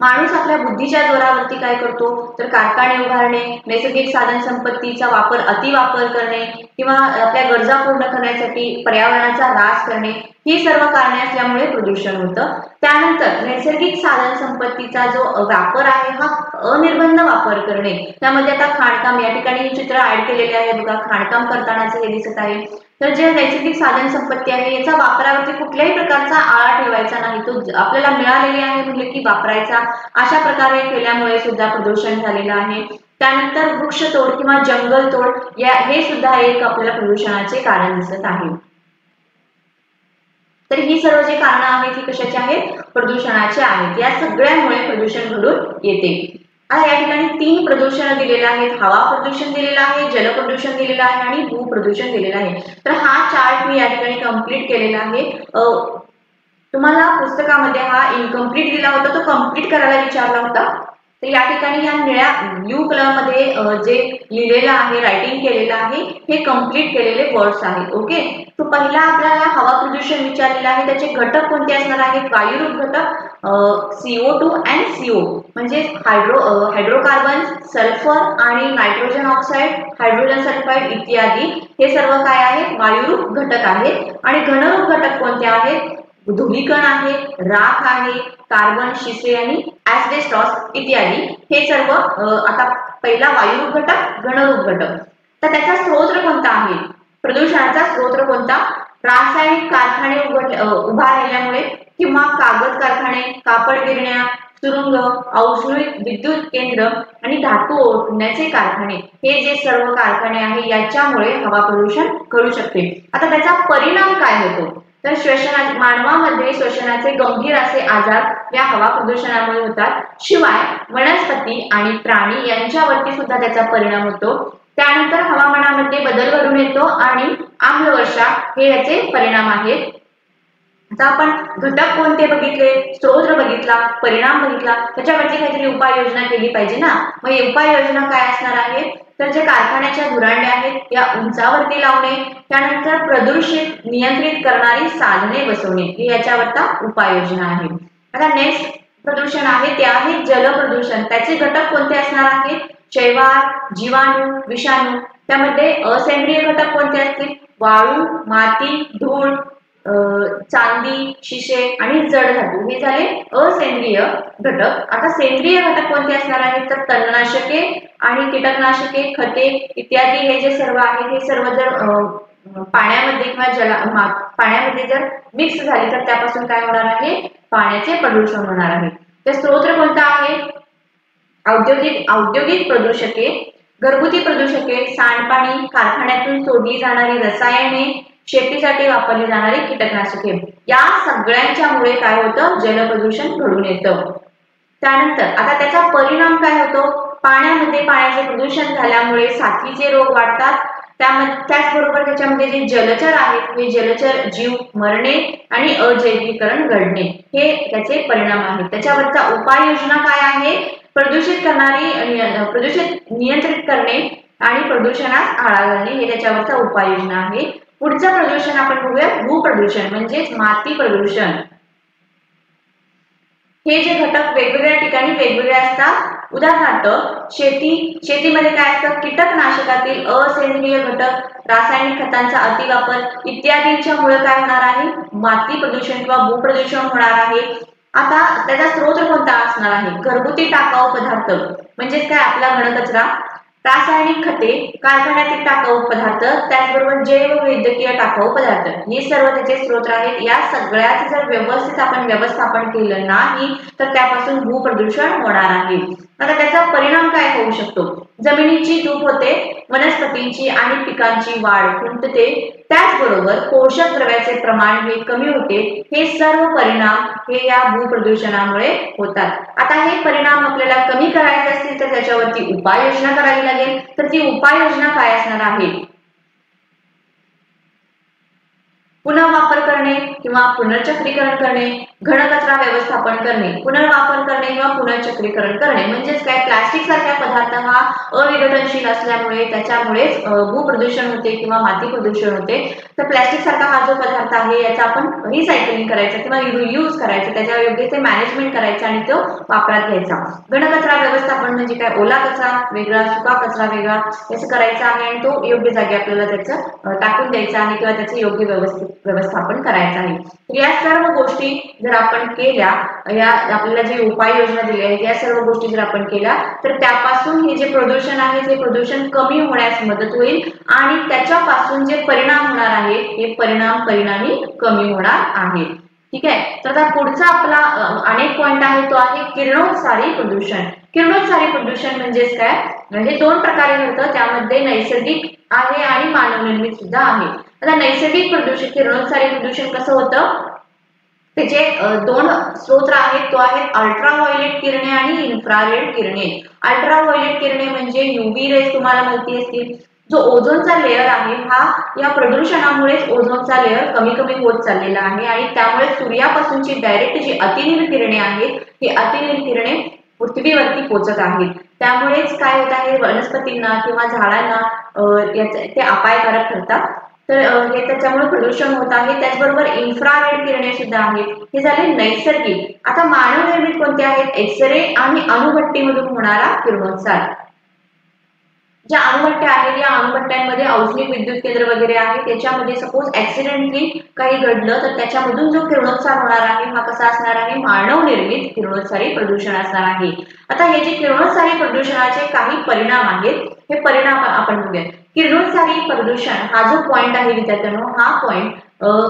[SPEAKER 1] माणूस आपल्या बुद्धीच्या जोरावरती काय करतो, तर कारखाने उभारणे, नैसर्गिक साधन संपत्तीचा अतिवापर करणे किंवा आपल्या गरजा पूर्ण करण्यासाठी पर्यावरणाचा ऱ्हास करणे, ही सर्व कारणे असल्यामुळे प्रदूषण होतं. त्यानंतर नैसर्गिक साधन संपत्तीचा जो वापर आहे हा अनिर्बंध वापर करणे, त्यामध्ये आता खाणकाम, या ठिकाणी हे चित्र ऍड केलेले आहे बघा, खाणकाम करतानाच हे दिसत आहे. तर जे नैसर्गिक साधन संपत्ती आहे याचा वापरावरती कुठल्याही प्रकारचा आळा ठेवायचा नाही, तो आपल्याला मिळालेली आहे म्हणजे की वापरायचा, अशा प्रकारे केल्यामुळे सुद्धा प्रदूषण झालेलं आहे. त्यानंतर वृक्षतोड किंवा जंगलतोड हे सुद्धा एक आपल्याला प्रदूषणाचे कारण दिसत आहे. तर ही सर्व जे कारण आहेत ही कशाचे आहेत, प्रदूषणाचे आहेत. या सगळ्यामुळे प्रदूषण घडून येते. आता या ठिकाणी 3 प्रदूषण दिलेले आहेत, हवा प्रदूषण दिलेलं आहे, जल प्रदूषण दिलेलं आहे आणि भू प्रदूषण दिलेलं आहे. तर हा चार्ट मी या ठिकाणी कंप्लीट केलेला आहे. तुम्हाला पुस्तकामध्ये हा इनकम्प्लीट दिला होता, तो कंप्लीट करायला विचारला होता. तर या ठिकाणी या निळ्या ब्ल्यू कलर मध्ये जे लिहिलेलं आहे, रायटिंग केलेलं आहे, हे कंप्लीट केलेले वर्ड्स आहेत. ओके. तो पहिला आपल्याला हवा प्रदूषण विचारलेला आहे, त्याचे घटक कोणते असणार आहेत, वायुरूप घटक CO2 आणि CO म्हणजे हायड्रोकार्बन, सल्फर आणि नायट्रोजन ऑक्साईड, हायड्रोजन सल्फाइड इत्यादी, हे सर्व काय आहेत, वायुरूप घटक आहेत. आणि घनरूप घटक कोणते आहेत, धूलिकण आहे, राख आहे, कार्बन, शिसे आणि ऍस्बेस्टॉस इत्यादी, हे सर्व. आता पहिला वायुरूप घटक, घनरूप घटक. तर त्याचा स्रोत कोणता आहे, प्रदूषणाचा स्रोत कोणता, रासायनिक कारखाने उभा राहिल्यामुळे किंवा कागद कारखाने, कापड गिरण्या, सुरुंग, औष्णिक विद्युत केंद्र आणि धातू ओढण्याचे कारखाने, हे जे सर्व कारखाने आहे याच्यामुळे हवा प्रदूषण घडू शकते. आता त्याचा परिणाम काय होतो, तर मानवामध्ये श्वसनाचे गंभीर असे आजार या हवा प्रदूषणामुळे होतात. शिवाय वनस्पती आणि प्राणी यांच्यावरती सुद्धा त्याचा परिणाम होतो. त्यानंतर हवामानामध्ये बदल घडून येतो आणि आम्लवर्षा हे याचे परिणाम आहेत. आता आपण घटक कोणते बघितले, स्रोत बघितला, परिणाम बघितला, त्याच्यावरती काहीतरी उपाययोजना केली पाहिजे ना. मग उपाययोजना काय असणार आहे, तर जे कारखान्याच्या धुरांड्या आहेत या उंचावरती लावणे, त्यानंतर प्रदूषित नियंत्रित करणारी साधने बसवणे, ही याच्यावरचा उपाययोजना आहे. आता नेक्स्ट प्रदूषण आहे ते आहे जल प्रदूषण. त्याचे घटक कोणते असणार आहेत, शैवाल, जीवाणू, विषाणू. त्यामध्ये असेंद्रिय घटक कोणते असतील, वाळू, माती, धूळ, चांदी, शिसे आणि जड धातू, हे झाले असेंद्रिय घटक. आता सेंद्रिय घटक कोणते असणार आहेत, तर तणनाशके आणि कीटकनाशके, खते इत्यादी हे जे सर्व आहे हे सर्व जर पाण्यामध्ये किंवा पाण्यामध्ये जर मिक्स झाले तर त्यापासून काय होणार आहे, पाण्याचे प्रदूषण होणार आहे. तर स्रोत कोणता आहे, औद्योगिक प्रदूषके, घरगुती प्रदूषके, सांडपाणी, कारखान्यातून सोडली जाणारी रसायने, शेतीसाठी वापरली जाणारी कीटकनाशके, या सगळ्यांच्यामुळे काय होतं, जलप्रदूषण घडून येतं. त्यानंतर आता त्याचा परिणाम काय होतो, पाण्यामध्ये पाण्याचे प्रदूषण झाल्यामुळे साथीचे रोग वाढतात. त्याचबरोबर त्याच्यामध्ये जे जलचर आहेत हे जलचर जीव मरणे आणि अजैविकरण घडणे, हे त्याचे परिणाम आहेत. त्याच्यावरचा उपाययोजना काय आहे, प्रदूषित नियंत्रित करणे आणि प्रदूषणास आळा घालणे, हे त्याच्यावरचा उपाययोजना आहे. पुढचं प्रदूषण आपण बघूया, भूप्रदूषण म्हणजेच माती प्रदूषण. हे जे घटक वेगवेगळ्या ठिकाणी वेगवेगळे असतात. उदाहरणार्थ शेतीमध्ये काय असतं, कीटकनाशकातील असेंद्रिय घटक, रासायनिक खतांचा अतिवापर इत्यादींच्या मुळे काय होणार आहे, माती प्रदूषण किंवा भूप्रदूषण होणार आहे. आता त्याचा स्रोत कोणता असणार आहे, घरगुती टाकाऊ पदार्थ म्हणजेच काय, आपला घनकचरा, रासायनिक खते, कारखान्यातील टाकाऊ पदार्थ, त्याचबरोबर जैव वैद्यकीय टाकाऊ पदार्थ, हे सर्व त्याचे स्रोत आहेत. या सगळ्याचे जर व्यवस्थित आपण व्यवस्थापन केलं नाही तर त्यापासून भूप्रदूषण होणार आहे. आता त्याचा परिणाम काय होऊ शकतो, जमिनीची धूप होते, वनस्पतींची आणि पिकांची वाढ खुंटते, त्याचबरोबर पोषक द्रव्याचे प्रमाण हे कमी होते. हे सर्व परिणाम हे या भूप्रदूषणामुळे होतात. आता हे परिणाम आपल्याला कमी करायचे असतील तर त्याच्यावरती उपाययोजना करावी लागेल. तर ती उपाययोजना काय असणार आहे, पुन्हा वापर करणे किंवा पुनर्चक्रीकरण करणे, घनकचरा व्यवस्थापन करणे, पुनर्वापर करणे किंवा पुनर्चक्रीकरण करणे. म्हणजेच काय, प्लास्टिक सारखा पदार्थ हा अविघटनशील असल्यामुळे त्याच्यामुळेच भूप्रदूषण होते किंवा माती प्रदूषण होते. तर प्लास्टिक सारखा हा जो पदार्थ आहे याचा आपण रिसायकलिंग करायचं किंवा रियूज करायचं, त्याच्या योग्य ते मॅनेजमेंट करायचं आणि तो वापरात घ्यायचा. घनकचरा व्यवस्थापन म्हणजे काय, ओला कचरा वेगळा, सुका कचरा वेगळा, असं करायचं आहे आणि तो योग्य जागी आपल्याला त्याचं टाकून द्यायचा आहे किंवा त्याचे योग्य व्यवस्थापन करायचं आहे. या सर्व गोष्टी जर आपण केल्या, या आपल्याला जे उपाययोजना दिल्या आहेत या सर्व गोष्टी जर आपण केल्या तर त्यापासून हे जे प्रदूषण आहे ते प्रदूषण कमी होण्यास मदत होईल आणि त्याच्यापासून जे परिणाम होणार आहे हे परिणामी कमी होणार आहे. ठीक आहे. तर आता पुढचा आपला अनेक पॉइंट आहे तो आहे किरणोत्सारी प्रदूषण. किरणोत्सारी प्रदूषण म्हणजेच काय, म्हणजे दोन प्रकारे घडतं, त्यामध्ये नैसर्गिक आहे आणि मानवनिर्मित सुद्धा आहे. आता नैसर्गिक प्रदूषण, किरणोत्सारी प्रदूषण कसं होतं, त्याचे दोन स्रोत आहेत, तो आहे अल्ट्राव्हायोलेट किरणे आणि इन्फ्रारेड किरणे. अल्ट्राव्हायोलेट किरणे म्हणजे युव्ही रेज तुम्हाला माहिती असतील. जो ओझोनचा लेअर आहे हा या प्रदूषणामुळेच ओझोनचा लेअर कमी होत चाललेला आहे आणि त्यामुळे सूर्यापासूनची डायरेक्ट जी अतिनील किरणे आहेत ही अतिनील किरणे पृथ्वीवरती पोहोचत आहेत. त्यामुळेच काय होत आहे, वनस्पतींना किंवा झाडांना ते अपायकारक ठरतात. तर हे त्याच्यामुळे प्रदूषण होत आहे. त्याचबरोबर इन्फ्रारेड किरणे सुद्धा आहेत, हे झाले नैसर्गिक. आता मानवनिर्मित कोणते आहेत, एक्सरे आणि अणुभट्टीमधून होणारा किरणोत्सार. ज्या अणुभट्ट्या आहेत या अणुभट्ट्यांमध्ये औष्णिक विद्युत केंद्र वगैरे आहे, त्याच्यामध्ये सपोज ऍक्सिडेंटली काही घडलं तर त्याच्यामधून जो किरणोत्सार होणार आहे हा कसा असणार आहे, मानवनिर्मित किरणोत्सारी प्रदूषण असणार आहे. आता हे जे किरणोत्सारी प्रदूषणाचे काही परिणाम आहेत हे परिणाम आपण बघूया. किरणोत्सारी प्रदूषण हा जो पॉइंट आहे विद्यार्थ्यांनो, हा पॉइंट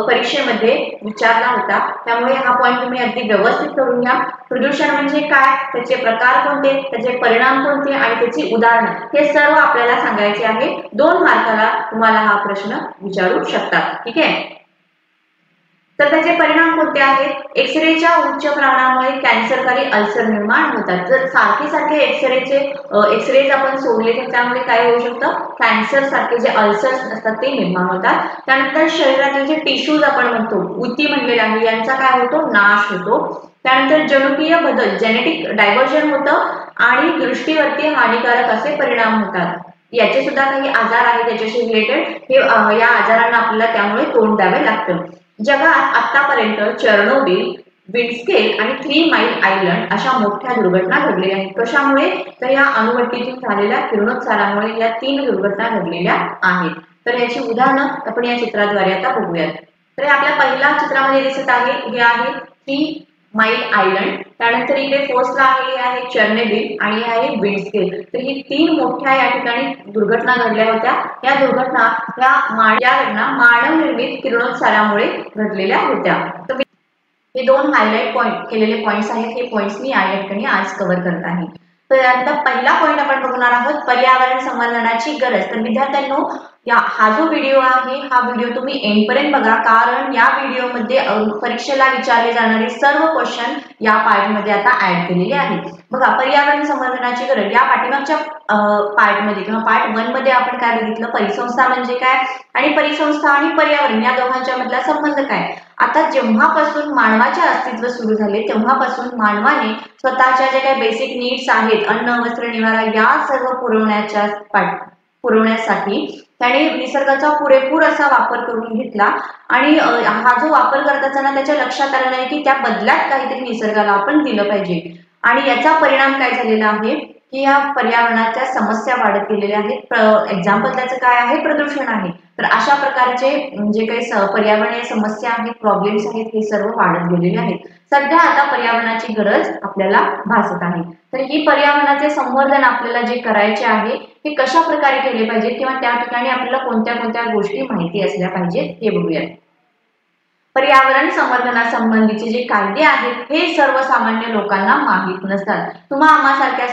[SPEAKER 1] परीक्षेमध्ये विचारला होता, त्यामुळे हा पॉइंट तुम्ही अगदी व्यवस्थित करून घ्या. प्रदूषण म्हणजे काय, त्याचे प्रकार कोणते, त्याचे परिणाम कोणते आणि त्याची उदाहरणं, हे सर्व आपल्याला सांगायचे आहे. 2 मार्काला तुम्हाला हा प्रश्न विचारू शकतात. ठीक आहे. तर त्याचे परिणाम कोणते आहेत? एक्सरेच्या उच्च प्रमाणामुळे कॅन्सरकारी अल्सर निर्माण होतात. जर सारखे एक्सरेज आपण सोडले तर त्यामुळे काय होऊ शकतं? कॅन्सर सारखे जे अल्सर्स असतात ते निर्माण होतात. त्यानंतर शरीरातील जे टिश्यूज आपण म्हणतो, उती म्हणलेला आहे, यांचा काय होतो? नाश होतो. त्यानंतर जनुकीय बदल, जेनेटिक डायव्हर्जन होतं आणि दृष्टीवरती हानिकारक असे परिणाम होतात. याचे सुद्धा काही आजार आहेत त्याच्याशी रिलेटेड. हे या आजारांना आपल्याला त्यामुळे तोंड द्यावे लागतं. जगात आतापर्यंत चेर्नोबिल, विंडस्केल आणि 3 माईल आयलंड अशा मोठ्या दुर्घटना घडलेल्या आहेत. कशामुळे? तर या अणुभट्टीतून झालेल्या किरणोत्सारामुळे या 3 दुर्घटना घडलेल्या आहेत. तर याची उदाहरणं आपण या चित्राद्वारे आता बघूयात. तर आपल्या पहिल्या चित्रामध्ये दिसत आहे, हे आहे 3 माईल आयलंड. त्यानंतर इकडे फर्स्टला आहे चेर्नोबिल आणि हे आहे विंडस्केल. तर ही 3 मोठ्या या ठिकाणी दुर्घटना घडल्या होत्या. या दुर्घटना मानव निर्मित किरणोत्सारामुळे घडलेल्या होत्या. हे 2 हायलाइट केलेले पॉइंट्स आहेत. हे पॉइंट्स मी या ठिकाणी आज कव्हर करत आहे. तर आता पहिला पॉइंट आपण बघणार आहोत, पर्यावरण संवर्धनाची गरज. तर विद्यार्थ्यांनो, हा जो व्हिडिओ आहे, हा व्हिडिओ तुम्ही एंड पर्यंत बघा, कारण या व्हिडिओमध्ये परीक्षेला विचारले जाणारे सर्व क्वेश्चन या पार्ट मध्ये आता ऍड केलेले आहेत. बघा, पर्यावरण संवर्धनाची गरज. या पाठीमागच्या पार्ट मध्ये किंवा पार्ट 1 मध्ये आपण काय बघितलं? परिसंस्था म्हणजे काय आणि परिसंस्था आणि पर्यावरण या दोघांच्या मधला संबंध काय. आता जेव्हापासून मानवाचे अस्तित्व सुरू झाले तेव्हापासून मानवाने स्वतःच्या जे काही बेसिक नीड्स आहेत, अन्न, वस्त्र, निवारा, या सर्व पुरवण्यासाठी त्याने निसर्गाचा पुरेपूर असा वापर करून घेतला. आणि हा जो वापर करत असताना त्याच्या लक्षात आलं नाही की त्या बदल्यात काहीतरी निसर्गाला आपण दिलं पाहिजे. आणि याचा परिणाम काय झालेला आहे की या पर्यावरणाच्या समस्या वाढत गेलेल्या आहेत. एक्झाम्पल त्याचं काय आहे? प्रदूषण आहे. तर अशा प्रकारचे जे काही पर्यावरणीय समस्या आहेत, प्रॉब्लेम्स आहेत, हे सर्व वाढत गेलेले आहेत. सध्या आता पर्यावरणाची गरज आपल्याला भासत आहे. तर ही पर्यावरणाचे संवर्धन आपल्याला जे करायचे आहे हे कशा प्रकारे केले पाहिजे किंवा त्या ठिकाणी आपल्याला कोणत्या कोणत्या गोष्टी माहिती असल्या पाहिजेत हे बघूया. पर्यावरण संवर्धनासंबंधीचे जे कायदे आहेत हे सर्वसामान्य लोकांना माहीत नसतात. तुम्हा आम्हासारख्या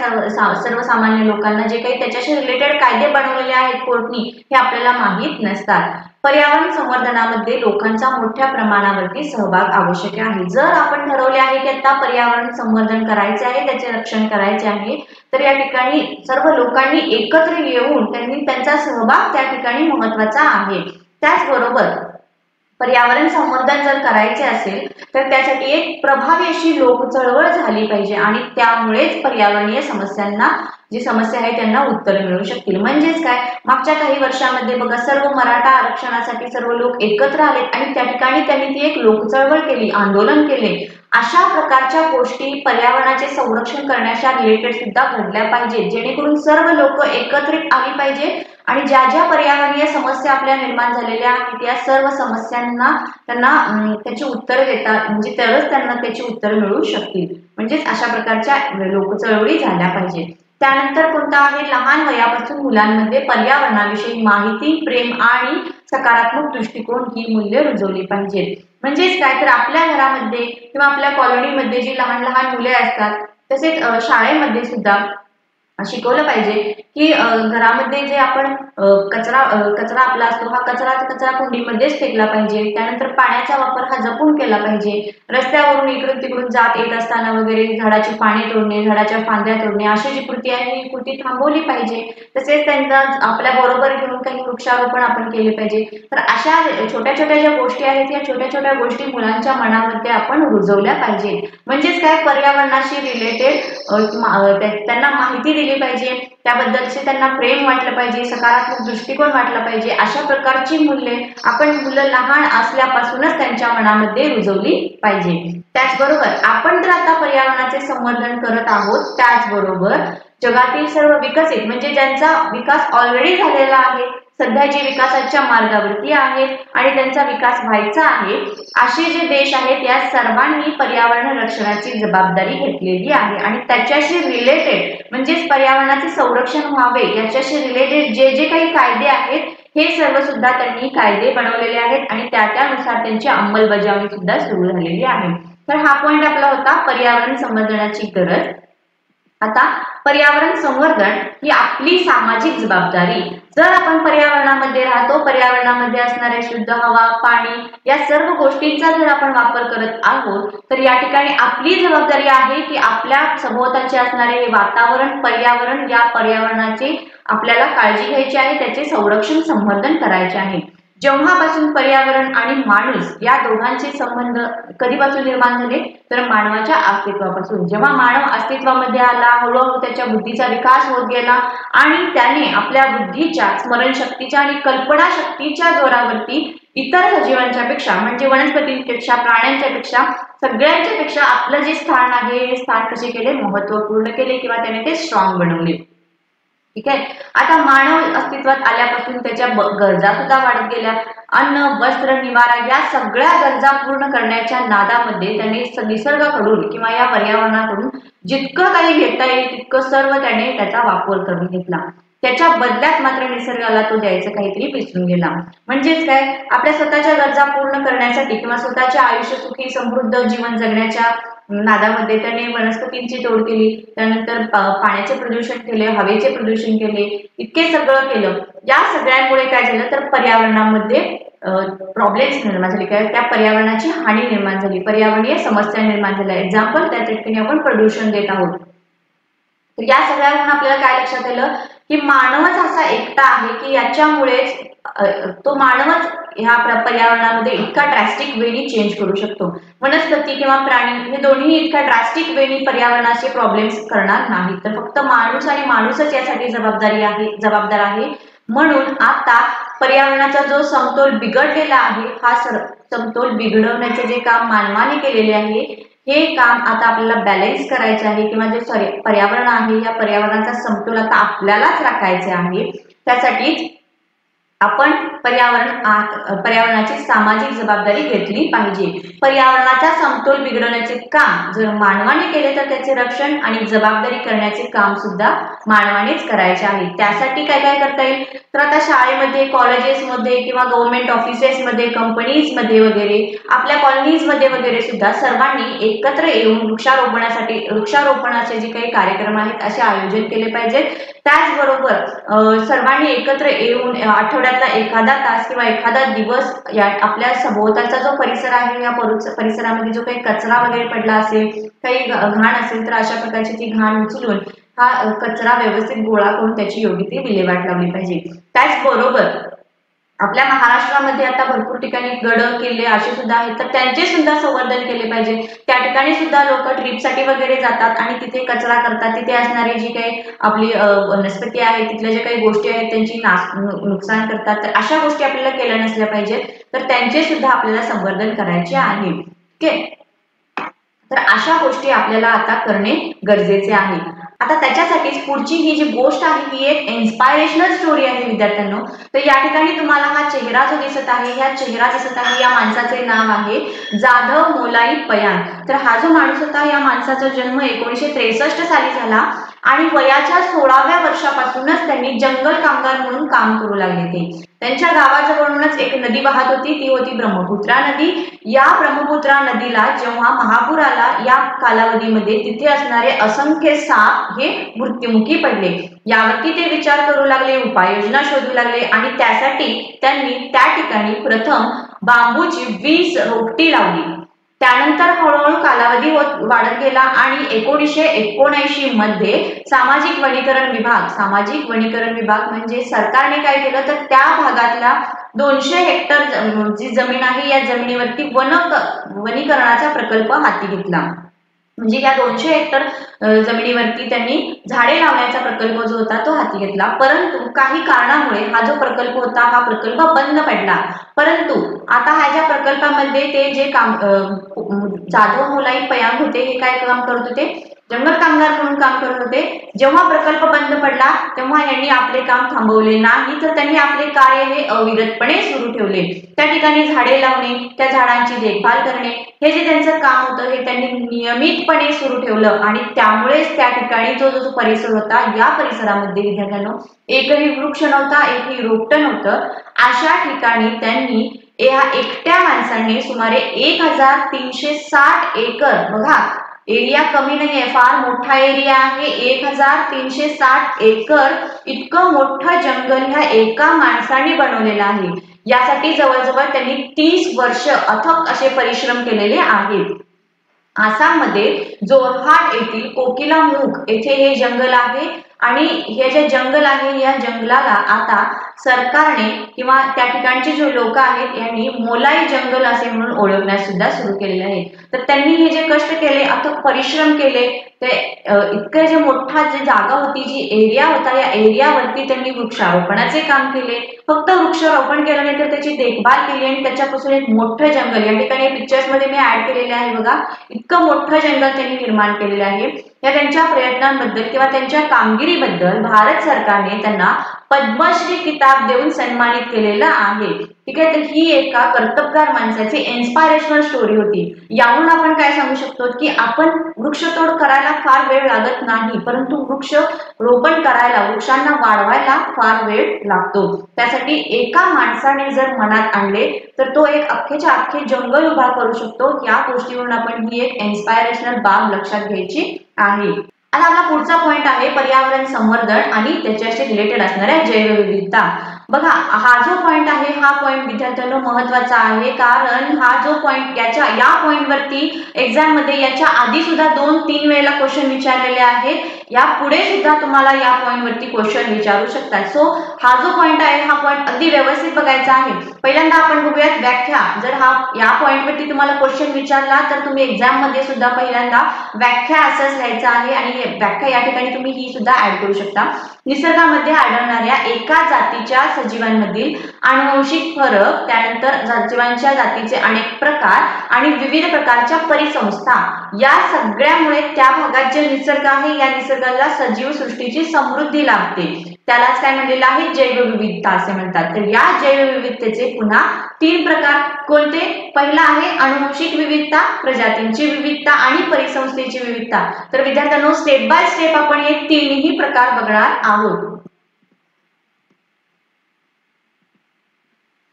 [SPEAKER 1] सर्वसामान्य लोकांना जे काही त्याच्याशी रिलेटेड कायदे बनवलेले आहेत कोर्टनी, हे आपल्याला माहीत नसतात. पर्यावरण संवर्धनामध्ये लोकांचा मोठ्या प्रमाणावरती सहभाग आवश्यक आहे. जर आपण ठरवले आहे की आता पर्यावरण संवर्धन करायचे आहे, त्याचे रक्षण करायचे आहे, तर या ठिकाणी सर्व लोकांनी एकत्र येऊन त्यांनी त्यांचा सहभाग त्या ठिकाणी महत्त्वाचा आहे. त्याचबरोबर पर्यावरण संवर्धन जर करायचे असेल तर त्यासाठी एक प्रभावी अशी लोक चळवळ झाली पाहिजे आणि त्यामुळेच पर्यावरणीय समस्यांना, जी समस्या आहे त्यांना उत्तर मिळू शकतील. म्हणजेच काय, मागच्या काही वर्षांमध्ये बघा, सर्व मराठा आरक्षणासाठी सर्व लोक एकत्र आले आणि त्या ठिकाणी त्यांनी ती एक लोक चळवळ केली, आंदोलन केले. अशा प्रकारच्या गोष्टी पर्यावरणाचे संरक्षण करण्याच्या रिलेटेड सुद्धा घडल्या पाहिजे, जेणेकरून सर्व लोक एकत्रित आली पाहिजे आणि ज्या ज्या पर्यावरणीय समस्या आपल्या निर्माण झालेल्या आहेत या सर्व समस्यांना त्यांना त्याची उत्तर देतात, म्हणजे तरच त्यांना त्याची उत्तर मिळू शकतील. म्हणजेच अशा प्रकारच्या लोक चळवळी झाल्या पाहिजे. त्यानंतर कोणता आहे? लहान वयापासून मुलांमध्ये पर्यावरणाविषयी माहिती, प्रेम आणि सकारात्मक दृष्टिकोन ही मूल्य रुजवली पाहिजेत. म्हणजेच काय, तर आपल्या घरामध्ये किंवा आपल्या कॉलनीमध्ये जी लहान लहान मुले असतात, तसेच शाळेमध्ये सुद्धा शिकवलं पाहिजे की घरामध्ये जे आपण कचरा आपला असतो हा कचरा कुंडीमध्येच फेकला पाहिजे. त्यानंतर पाण्याचा वापर हा जपून केला पाहिजे. रस्त्यावरून इकडून तिकडून जात येत असताना वगैरे झाडाची पाने तोडणे, झाडाच्या फांद्या तोडणे, अशी जी कृती आहे ही कृती थांबवली पाहिजे. तसेच त्यांना आपल्या बरोबर घेऊन काही वृक्षारोपण आपण केले पाहिजे. तर अशा छोट्या छोट्या ज्या गोष्टी आहेत या छोट्या छोट्या गोष्टी मुलांच्या मनामध्ये आपण रुजवल्या पाहिजे. म्हणजेच काय, पर्यावरणाशी रिलेटेड त्यांना माहिती दिली पाहिजे, त्याबद्दलचे त्यांना प्रेम वाटलं पाहिजे, सकारात्मक दृष्टिकोन वाटला पाहिजे. अशा प्रकारची मूल्ये आपण मुलं लहान असल्यापासूनच त्यांच्या मनामध्ये रुजवली पाहिजे. त्याचबरोबर आपण तर आता पर्यावरणाचे संवर्धन करत आहोत, त्याचबरोबर जगातील सर्व विकसित म्हणजे ज्यांचा विकास ऑलरेडी झालेला आहे, सध्या जे विकासाच्या मार्गावरती आहेत आणि त्यांचा विकास व्हायचा आहे असे जे देश आहेत या सर्वांनी पर्यावरण रक्षणाची जबाबदारी घेतलेली आहे आणि त्याच्याशी रिलेटेड म्हणजेच पर्यावरणाचे संरक्षण व्हावे याच्याशी रिलेटेड जे जे काही कायदे आहेत हे सर्व सुद्धा त्यांनी कायदे बनवलेले आहेत आणि त्यानुसार त्यांची अंमलबजावणी सुद्धा सुरू झालेली आहे। तर हा पॉइंट आपला होता पर्यावरण संवर्धनाची गरज। आता पर्यावरण संवर्धन ही आपली सामाजिक जबाबदारी। जर आपण पर्यावरणामध्ये राहतो, पर्यावरणामध्ये असणारे शुद्ध हवा, पाणी या सर्व गोष्टींचा जर आपण वापर करत आहोत तर या ठिकाणी आपली जबाबदारी आहे की आपल्या सभोवतालचे असणारे हे वातावरण, पर्यावरण या पर्यावरणाची आपल्याला काळजी घ्यायची आहे, त्याचे संरक्षण संवर्धन करायचे आहे। जेव्हापासून पर्यावरण आणि माणूस या दोघांचे संबंध कधीपासून निर्माण झाले तर मानवाच्या अस्तित्वापासून। जेव्हा मानव अस्तित्वामध्ये आला, हळूहळू त्याच्या बुद्धीचा विकास होत गेला आणि त्याने आपल्या बुद्धीच्या, स्मरणशक्तीच्या आणि कल्पना शक्तीच्या जोरावरती इतर सजीवांच्या पेक्षा म्हणजे वनस्पतींपेक्षा, प्राण्यांच्या पेक्षा, सगळ्यांच्या पेक्षा आपलं जे स्थान आहे हे स्थान कसे केले, महत्वपूर्ण केले किंवा त्याने ते स्ट्रॉंग बनवले। ठीक आहे। आता मानव अस्तित्वात आल्यापासून त्याच्या गरजा सुद्धा वाढत गेल्या। अन्न, वस्त्र, निवारा या सगळ्या गरजा पूर्ण करण्याच्या नादामध्ये त्याने निसर्गाकडून किंवा या पर्यावरणाकडून जितकं काही घेता येईल तितकं सर्व त्याने त्याचा वापर करून घेतला। त्याच्या बदल्यात मात्र निसर्गाला तो द्यायचं काहीतरी विसरून गेला। म्हणजेच काय, आपल्या स्वतःच्या गरजा पूर्ण करण्यासाठी किंवा स्वतःच्या आयुष्य सुखी समृद्ध जीवन जगण्याच्या नादामध्ये त्याने वनस्पतींची तोड केली, त्यानंतर पाण्याचे प्रदूषण केले, हवेचे प्रदूषण केले, इतके सगळं केलं। या सगळ्यांमुळे काय झालं तर पर्यावरणामध्ये प्रॉब्लेम्स निर्माण झाले, काय त्या पर्यावरणाची हानी निर्माण झाली, पर्यावरणीय समस्या निर्माण झाल्या। एक्झाम्पल त्या ठिकाणी आपण प्रदूषण देत आहोत। तर या सगळ्यावरून आपल्याला काय लक्षात आलं की मानवच असा एकटा आहे की याच्यामुळेच तो मानवच ह्या पर्यावरणामध्ये इतका ड्रास्टिक वेनी चेंज करू शकतो। वनस्पती किंवा प्राणी हे दोन्ही इतका ड्रास्टिक वेनी पर्यावरणाचे प्रॉब्लेम्स करणार नाहीत, तर फक्त माणूस आणि माणूसच यासाठी जबाबदार आहे। म्हणून आता पर्यावरणाचा जो समतोल बिघडलेला आहे हा समतोल बिघडवण्याचे जे काम मानवाने केलेले आहे हे काम आता आपल्याला बॅलन्स करायचे आहे किंवा जे पर्यावरण आहे या पर्यावरणाचा समतोल आता आपल्यालाच राखायचे आहे। त्यासाठी आपण पर्यावरणाची सामाजिक जबाबदारी घेतली पाहिजे। पर्यावरणाचा समतोल बिघडवण्याचे काम जर मानवाने केले तर त्याचे रक्षण आणि जबाबदारी करण्याचे काम सुद्धा मानवानेच करायचे आहे। त्यासाठी काय काय करता येईल तर आता शाळेमध्ये, कॉलेजेसमध्ये किंवा गव्हर्नमेंट ऑफिसेसमध्ये, कंपनीजमध्ये वगैरे, आपल्या कॉलनीजमध्ये वगैरे सुद्धा सर्वांनी एकत्र येऊन वृक्षारोपणाचे जे काही कार्यक्रम आहेत असे आयोजन केले पाहिजेत। त्याचबरोबर सर्वांनी एकत्र येऊन आठवड्यातला एखादा तास किंवा एखादा दिवस या आपल्या सभोवतालचा जो परिसर आहे या परिसरामध्ये जो काही कचरा वगैरे पडला असेल, काही घाण असेल तर अशा प्रकारची ती घाण उचलून हा कचरा व्यवस्थित गोळा करून त्याची योग्य ती विल्हेवाट लावली पाहिजे। त्याचबरोबर आपल्या महाराष्ट्रामध्ये आता भरपूर ठिकाणी गड, किल्ले असे सुद्धा आहेत तर त्यांचे सुद्धा संवर्धन केले पाहिजे। त्या ठिकाणी सुद्धा लोक ट्रिपसाठी वगैरे जातात आणि तिथे कचरा करतात, तिथे असणारी जी काही आपली वनस्पती आहे, तिथल्या ज्या काही गोष्टी आहेत त्यांची नुकसान करतात। तर अशा गोष्टी आपल्याला केल्या नसल्या पाहिजेत, तर त्यांचे सुद्धा आपल्याला संवर्धन करायचे आहे। ठीक आहे। तर अशा गोष्टी आपल्याला आता करणे गरजेचे आहे। आता त्याच्यासाठीच पुढची ही जी गोष्ट आहे ही एक इन्स्पायरेशनल स्टोरी आहे विद्यार्थ्यांनो। तर या ठिकाणी तुम्हाला हा चेहरा जो दिसत आहे या माणसाचे नाव आहे जाधव मोलाई पयान। तर हा जो माणूस होता या माणसाचा जन्म 1963 साली झाला आणि वयाच्या 16व्या वर्षापासूनच त्यांनी जंगल कामगार म्हणून काम करू लागले। त्यांच्या गावाजवळूनच एक नदी वाहत होती, ती होती ब्रह्मपुत्रा नदी। या ब्रह्मपुत्रा नदीला जेव्हा महापूर आला या कालावधीमध्ये तिथे असणारे असंख्य साप हे मृत्युमुखी पडले। यावरती ते विचार करू लागले, उपाययोजना शोधू लागले आणि त्यासाठी त्यांनी त्या ठिकाणी प्रथम बांबूची 20 रोपटी लावली। त्यानंतर हळूहळू कालावधी वाढत गेला आणि 1979 मध्ये सामाजिक वनीकरण विभाग म्हणजे सरकारने काय केलं तर त्या भागातला 200 हेक्टर जी जमीन आहे या जमिनीवरती वनीकरणाचा प्रकल्प हाती घेतला। म्हणजे या 200 हेक्टर जमिनीवरती त्यांनी झाडे लावण्याचा प्रकल्प जो होता तो हाती घेतला। परंतु काही कारणामुळे हा जो प्रकल्प होता हा प्रकल्प बंद पडला। परंतु आता ह्या प्रकल्पामध्ये ते जे काम जाधव मोलाई पयान होते हे काय काम करत होते जंगल कामगार म्हणून काम करत होते. जेव्हा प्रकल्प बंद पडला तेव्हा यांनी आपले काम थांबवले नाही, तर त्यांनी आपले कार्य हे अविरतपणे सुरू ठेवले. त्या ठिकाणी झाडे लावणे, त्या झाडांची देखभाल करणे हे जे त्यांचं काम होतं हे त्यांनी नियमितपणे सुरू ठेवलं आणि त्यामुळेच त्या ठिकाणी जो परिसर होता या परिसरामध्ये विद्यार्थ्यांनो एकही वृक्ष नव्हता, एकही रोपटं नव्हतं. अशा ठिकाणी त्यांनी या एकट्या माणसांनी सुमारे 1360 एकर, बघा एरिया कमी नाहीये, फार मोठा एरिया आहे, 1360 एकर इतकं मोठं जंगल ह्या एका माणसाने बनवलेलं आहे. यासाठी जवळजवळ त्यांनी 30 वर्ष अथक असे परिश्रम केलेले आहेत. आसाममध्ये जोरहाट येथील कोकिलामुख येथे हे जंगल आहे आणि हे जे जंगल आहे या जंगलाला आता सरकारने किंवा त्या ठिकाणचे जे लोक आहेत यांनी मोलाई जंगल असे म्हणून ओळखण्यास सुद्धा सुरू केलेले आहे. तर त्यांनी हे जे कष्ट केले, अथक परिश्रम केले, ते इतकं जे मोठा जी जागा होती, जी एरिया होता, या एरियावरती त्यांनी वृक्षारोपणाचे काम केले. फक्त वृक्षारोपण केलं नाही तर त्याची देखभाल केली आणि त्याच्यापासून एक मोठं जंगल, या ठिकाणी पिक्चर्स मध्ये मी ऍड केलेले आहे बघा, इतकं मोठं जंगल त्यांनी निर्माण केलेलं आहे. या त्यांच्या प्रयत्नांबद्दल किंवा त्यांच्या कामगिरीबद्दल भारत सरकारने त्यांना पद्मश्री किताब देऊन सन्मानित केलेलं आहे. ठीक आहे, तर ही एका कर्तबगार माणसाची इन्स्पायरेशनल स्टोरी होती. यावरून आपण काय सांगू शकतो की आपण वृक्षतोड करायला फार वेळ लागत नाही, परंतु वृक्ष रोपण करायला, वृक्षांना वाढवायला फार वेळ लागतो. त्यासाठी एका माणसाने जर मनात आणले तर तो एक अख्खेच्या अख्खे जंगल उभा करू शकतो. या गोष्टीवरून आपण ही एक इन्स्पायरेशनल बाब लक्षात घ्यायची आहे. आता आपला पुढचा पॉइंट आहे पर्यावरण संवर्धन आणि त्याच्याशी रिलेटेड असणाऱ्या जैवविविधता. बघा हा जो पॉइंट आहे हा पॉइंट विद्यार्थ्यांना महत्वाचा आहे, कारण हा जो पॉइंट या पॉइंट वरती एक्झाम मध्ये याच्या आधी सुद्धा 2-3 वेळेला क्वेश्चन विचारलेले आहेत. या पुढे सुद्धा तुम्हाला या पॉइंट वरती क्वेश्चन विचारू शकतात. सो हा जो पॉइंट आहे हा पॉइंट अगदी व्यवस्थित बघायचा आहे. पहिल्यांदा आपण बघूयात व्याख्या. जर हा या पॉइंट वरती तुम्हाला क्वेश्चन विचारला तर तुम्ही एक्झाम मध्ये सुद्धा पहिल्यांदा व्याख्या असंच लिहायचं आहे आणि व्याख्या या ठिकाणी तुम्ही ही सुद्धा ऍड करू शकता. निसर्गामध्ये आढळणाऱ्या एका जातीच्या सजीवांमधील आनुवंशिक फरक, त्यानंतर सजीवांच्या जातीचे अनेक प्रकार आणि विविध प्रकारच्या परिसंस्था, या सगळ्यामुळे त्या भागात जे निसर्ग आहे या निसर्गाला सजीव सृष्टीची समृद्धी लाभते. त्यालाच काय म्हणलेलं आहे, जैवविविधता असे म्हणतात. तर या जैवविविधतेचे पुन्हा 3 प्रकार कोणते? पहिला आहे आनुवंशिक विविधता, प्रजातींची विविधता आणि परिसंस्थेची विविधता. तर विद्यार्थ्यांनो स्टेप बाय स्टेप आपण हे 3ही प्रकार बघणार आहोत.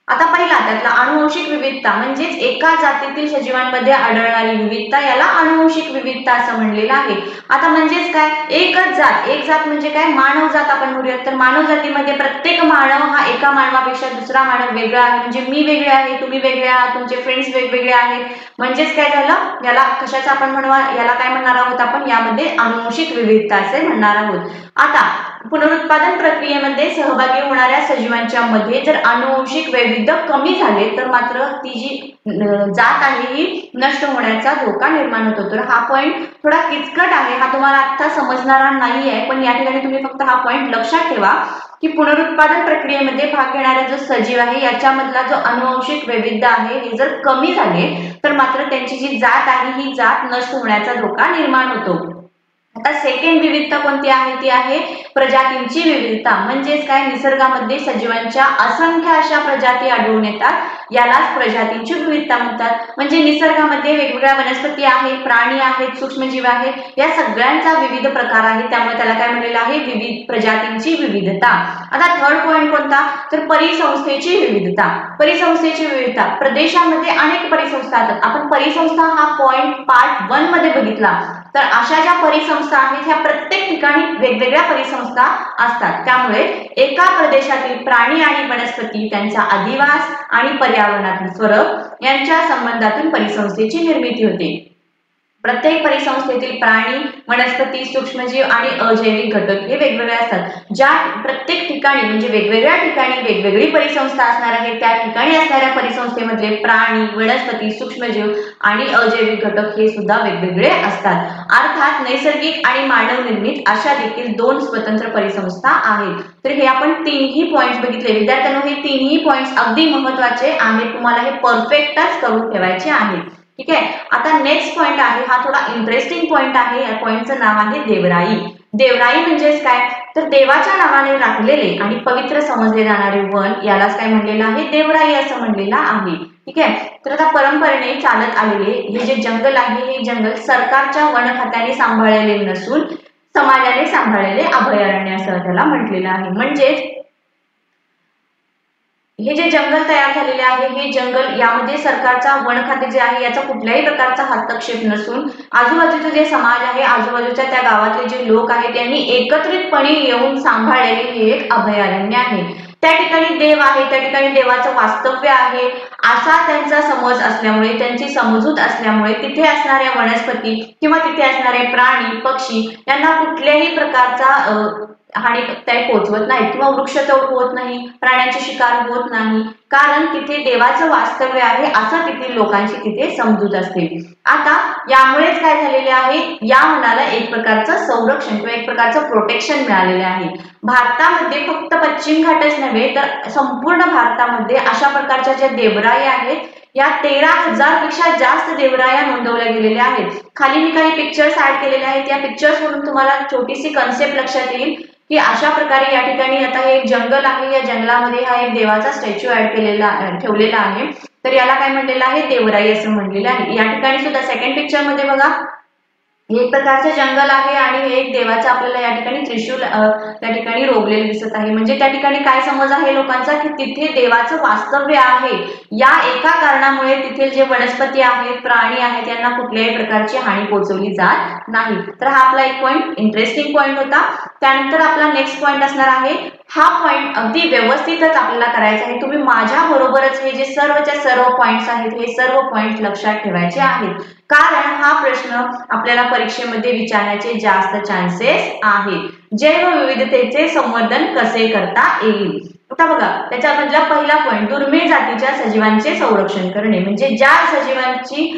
[SPEAKER 1] आता पहिला त्यातला आनुवंशिक विविधता म्हणजेच एका जातीतील सजीवांमध्ये आढळणारी विविधता, याला आनुवंशिक विविधता असं म्हणलेलं आहे. आता म्हणजेच काय, एकच जात, एक जात म्हणजे काय, मानव जात आपण म्हणूयात. तर मानव जातीमध्ये प्रत्येक मानव हा एका मानवापेक्षा दुसरा मानव वेगळा आहे. म्हणजे मी वेगळे आहे, तुम्ही वेगळे आहात, तुमचे फ्रेंड्स वेगवेगळे आहेत. म्हणजेच काय झालं, याला कशाचं आपण म्हणूया, याला काय म्हणणार आहोत आपण, यामध्ये आनुवंशिक विविधता असे म्हणणार आहोत. आता पुनरुत्पादन प्रक्रियेमध्ये सहभागी होणाऱ्या सजीवांच्या मध्ये जर आनुवंशिक वैविध्य कमी झाले तर मात्र ती जी जात आहे ही नष्ट होण्याचा धोका निर्माण होतो. तर हा पॉइंट थोडा किचकट आहे, हा तुम्हाला आता समजणारा नाही आहे, पण या ठिकाणी तुम्ही फक्त हा पॉइंट लक्षात ठेवा की पुनरुत्पादन प्रक्रियेमध्ये भाग घेणारा जो सजीव आहे याच्यामधला जो आनुवंशिक वैविध्य आहे हे जर कमी झाले तर मात्र त्यांची जी जात आहे ही जात नष्ट होण्याचा धोका निर्माण होतो. आता सेकंड विविधता कोणती आहे, ती आहे प्रजातींची विविधता. म्हणजेच काय, निसर्गामध्ये सजीवांच्या असंख्य अशा प्रजाती आढळून येतात, यालाच प्रजातींची विविधता म्हणतात. म्हणजे निसर्गामध्ये वेगवेगळ्या वनस्पती आहेत, प्राणी आहेत, सूक्ष्मजीव आहेत, या सगळ्यांचा विविध प्रकार आहे, त्यामुळे त्याला काय म्हणलेलं आहे, विविध प्रजातींची विविधता. आता थर्ड पॉइंट कोणता, तर परिसंस्थेची विविधता. परिसंस्थेची विविधता, प्रदेशामध्ये अनेक परिसंस्था आहेत. आपण परिसंस्था हा पॉइंट पार्ट 1 मध्ये बघितला. तर अशा ज्या परिसंस्था आहेत ह्या प्रत्येक ठिकाणी वेगवेगळ्या परिसंस्था असतात. त्यामुळे एका प्रदेशातील प्राणी आणि वनस्पती, त्यांचा अधिवास आणि पर्यावरणातील फरक यांच्या संबंधातून परिसंस्थेची निर्मिती होते. प्रत्येक परिसंस्थेतील प्राणी, वनस्पती, सूक्ष्मजीव आणि अजैविक घटक हे वेगवेगळे असतात. ज्या प्रत्येक ठिकाणी म्हणजे वेगवेगळ्या ठिकाणी वेगवेगळी परिसंस्था असणार आहे, त्या ठिकाणी असणाऱ्या परिसंस्थेमधले प्राणी, वनस्पती, सूक्ष्मजीव आणि अजैविक घटक हे सुद्धा वेगवेगळे असतात. अर्थात नैसर्गिक आणि मानव निर्मित अशा देखील 2 स्वतंत्र परिसंस्था आहेत. तर हे आपण 3ही पॉइंट्स बघितले. विद्यार्थ्यांनो हे 3ही पॉइंट्स अगदी महत्त्वाचे आहेत, तुम्हाला हे परफेक्टच करून ठेवायचे आहेत. ठीक आहे. आता नेक्स्ट पॉइंट आहे, हा थोडा इंटरेस्टिंग पॉइंट आहे. या पॉइंटचं नाव आहे देवराई. देवराई म्हणजेच काय, तर देवाच्या नावाने राखलेले आणि पवित्र समजले जाणारे वन यालाच काय म्हणलेलं आहे, देवराई असं म्हणलेलं आहे. ठीक आहे. तर आता परंपरेने चालत आलेले हे जे जंगल आहे, हे जंगल सरकारच्या वन खात्याने सांभाळलेले नसून समाजाने सांभाळलेले अभयारण्य असं त्याला म्हटलेलं आहे. म्हणजेच हे जे जंगल तयार झालेले आहे, हे जंगल यामध्ये सरकारचा वन खाते जे आहे याचा कुठल्याही प्रकारचा हस्तक्षेप नसून आजूबाजूचा जे समाज आहे, आजूबाजूच्या त्या गावातले जे लोक आहेत त्यांनी एकत्रितपणे येऊन सांभाळलेले हे एक अभयारण्य आहे. त्या ठिकाणी देव आहे, त्या ठिकाणी देवाचं वास्तव्य आहे असा त्यांचा समज असल्यामुळे, त्यांची समजूत असल्यामुळे तिथे असणाऱ्या वनस्पती किंवा तिथे असणारे प्राणी पक्षी यांना कुठल्याही प्रकारचा हानी पोहोचवत नाही किंवा वृक्षतोड होत नाही, प्राण्यांची शिकार होत नाही, कारण तिथे देवाचं वास्तव्य आहे असं तिथे लोकांची तिथे समजूत असते. आता यामुळेच काय झालेले आहे, या वनाला एक प्रकारचं संरक्षण किंवा एक प्रकारचं प्रोटेक्शन मिळालेलं आहे. भारतामध्ये फक्त पश्चिम घाटच नव्हे तर संपूर्ण भारतामध्ये अशा प्रकारच्या ज्या देवराई आहेत या 13,000 पेक्षा जास्त देवराया नोंदवल्या गेलेल्या आहेत. खाली मी काही पिक्चर्स ऍड केलेले आहेत. या पिक्चर्स वरून तुम्हाला छोटीशी कन्सेप्ट लक्षात येईल की अशा प्रकारे या ठिकाणी आता हे एक जंगल आहे, या जंगलामध्ये हा एक देवाचा स्टॅच्यू ठेवलेला आहे. तर याला काय म्हणलेलं आहे, देवराई असं म्हणलेलं आहे. या ठिकाणी सुद्धा सेकंड पिक्चर मध्ये बघा, एक प्रकारचे जंगल आहे आणि हे एक देवाचं आपल्याला या ठिकाणी त्रिशूल त्या ठिकाणी रोवलेलं दिसत आहे. म्हणजे त्या ठिकाणी काय समज आहे लोकांचा की तिथे देवाचं वास्तव्य आहे. या एका कारणामुळे तिथे जे वनस्पती आहेत, प्राणी आहेत यांना कुठल्याही प्रकारची हानी पोहोचवली जात नाही. तर हा आपला एक पॉइंट, इंटरेस्टिंग पॉइंट होता. त्यानंतर आपला नेक्स्ट पॉइंट असणार आहे, हा पॉइंट अगदी व्यवस्थितच आपल्याला करायचा आहे. तुम्ही माझ्या बरोबरच हे जे सर्वच्या सर्व पॉइंट्स आहेत हे सर्व पॉइंट लक्षात ठेवायचे आहेत, कारण हा प्रश्न आपल्याला परीक्षेमध्ये विचारण्याचे जास्त चान्सेस आहेत. जैवविविधतेचे संवर्धन कसे करता येईल. आता बघा त्याच्यामधला पहिला पॉइंट, दुर्मिळ जातीच्या सजीवांचे संरक्षण करणे. म्हणजे ज्या सजीवांची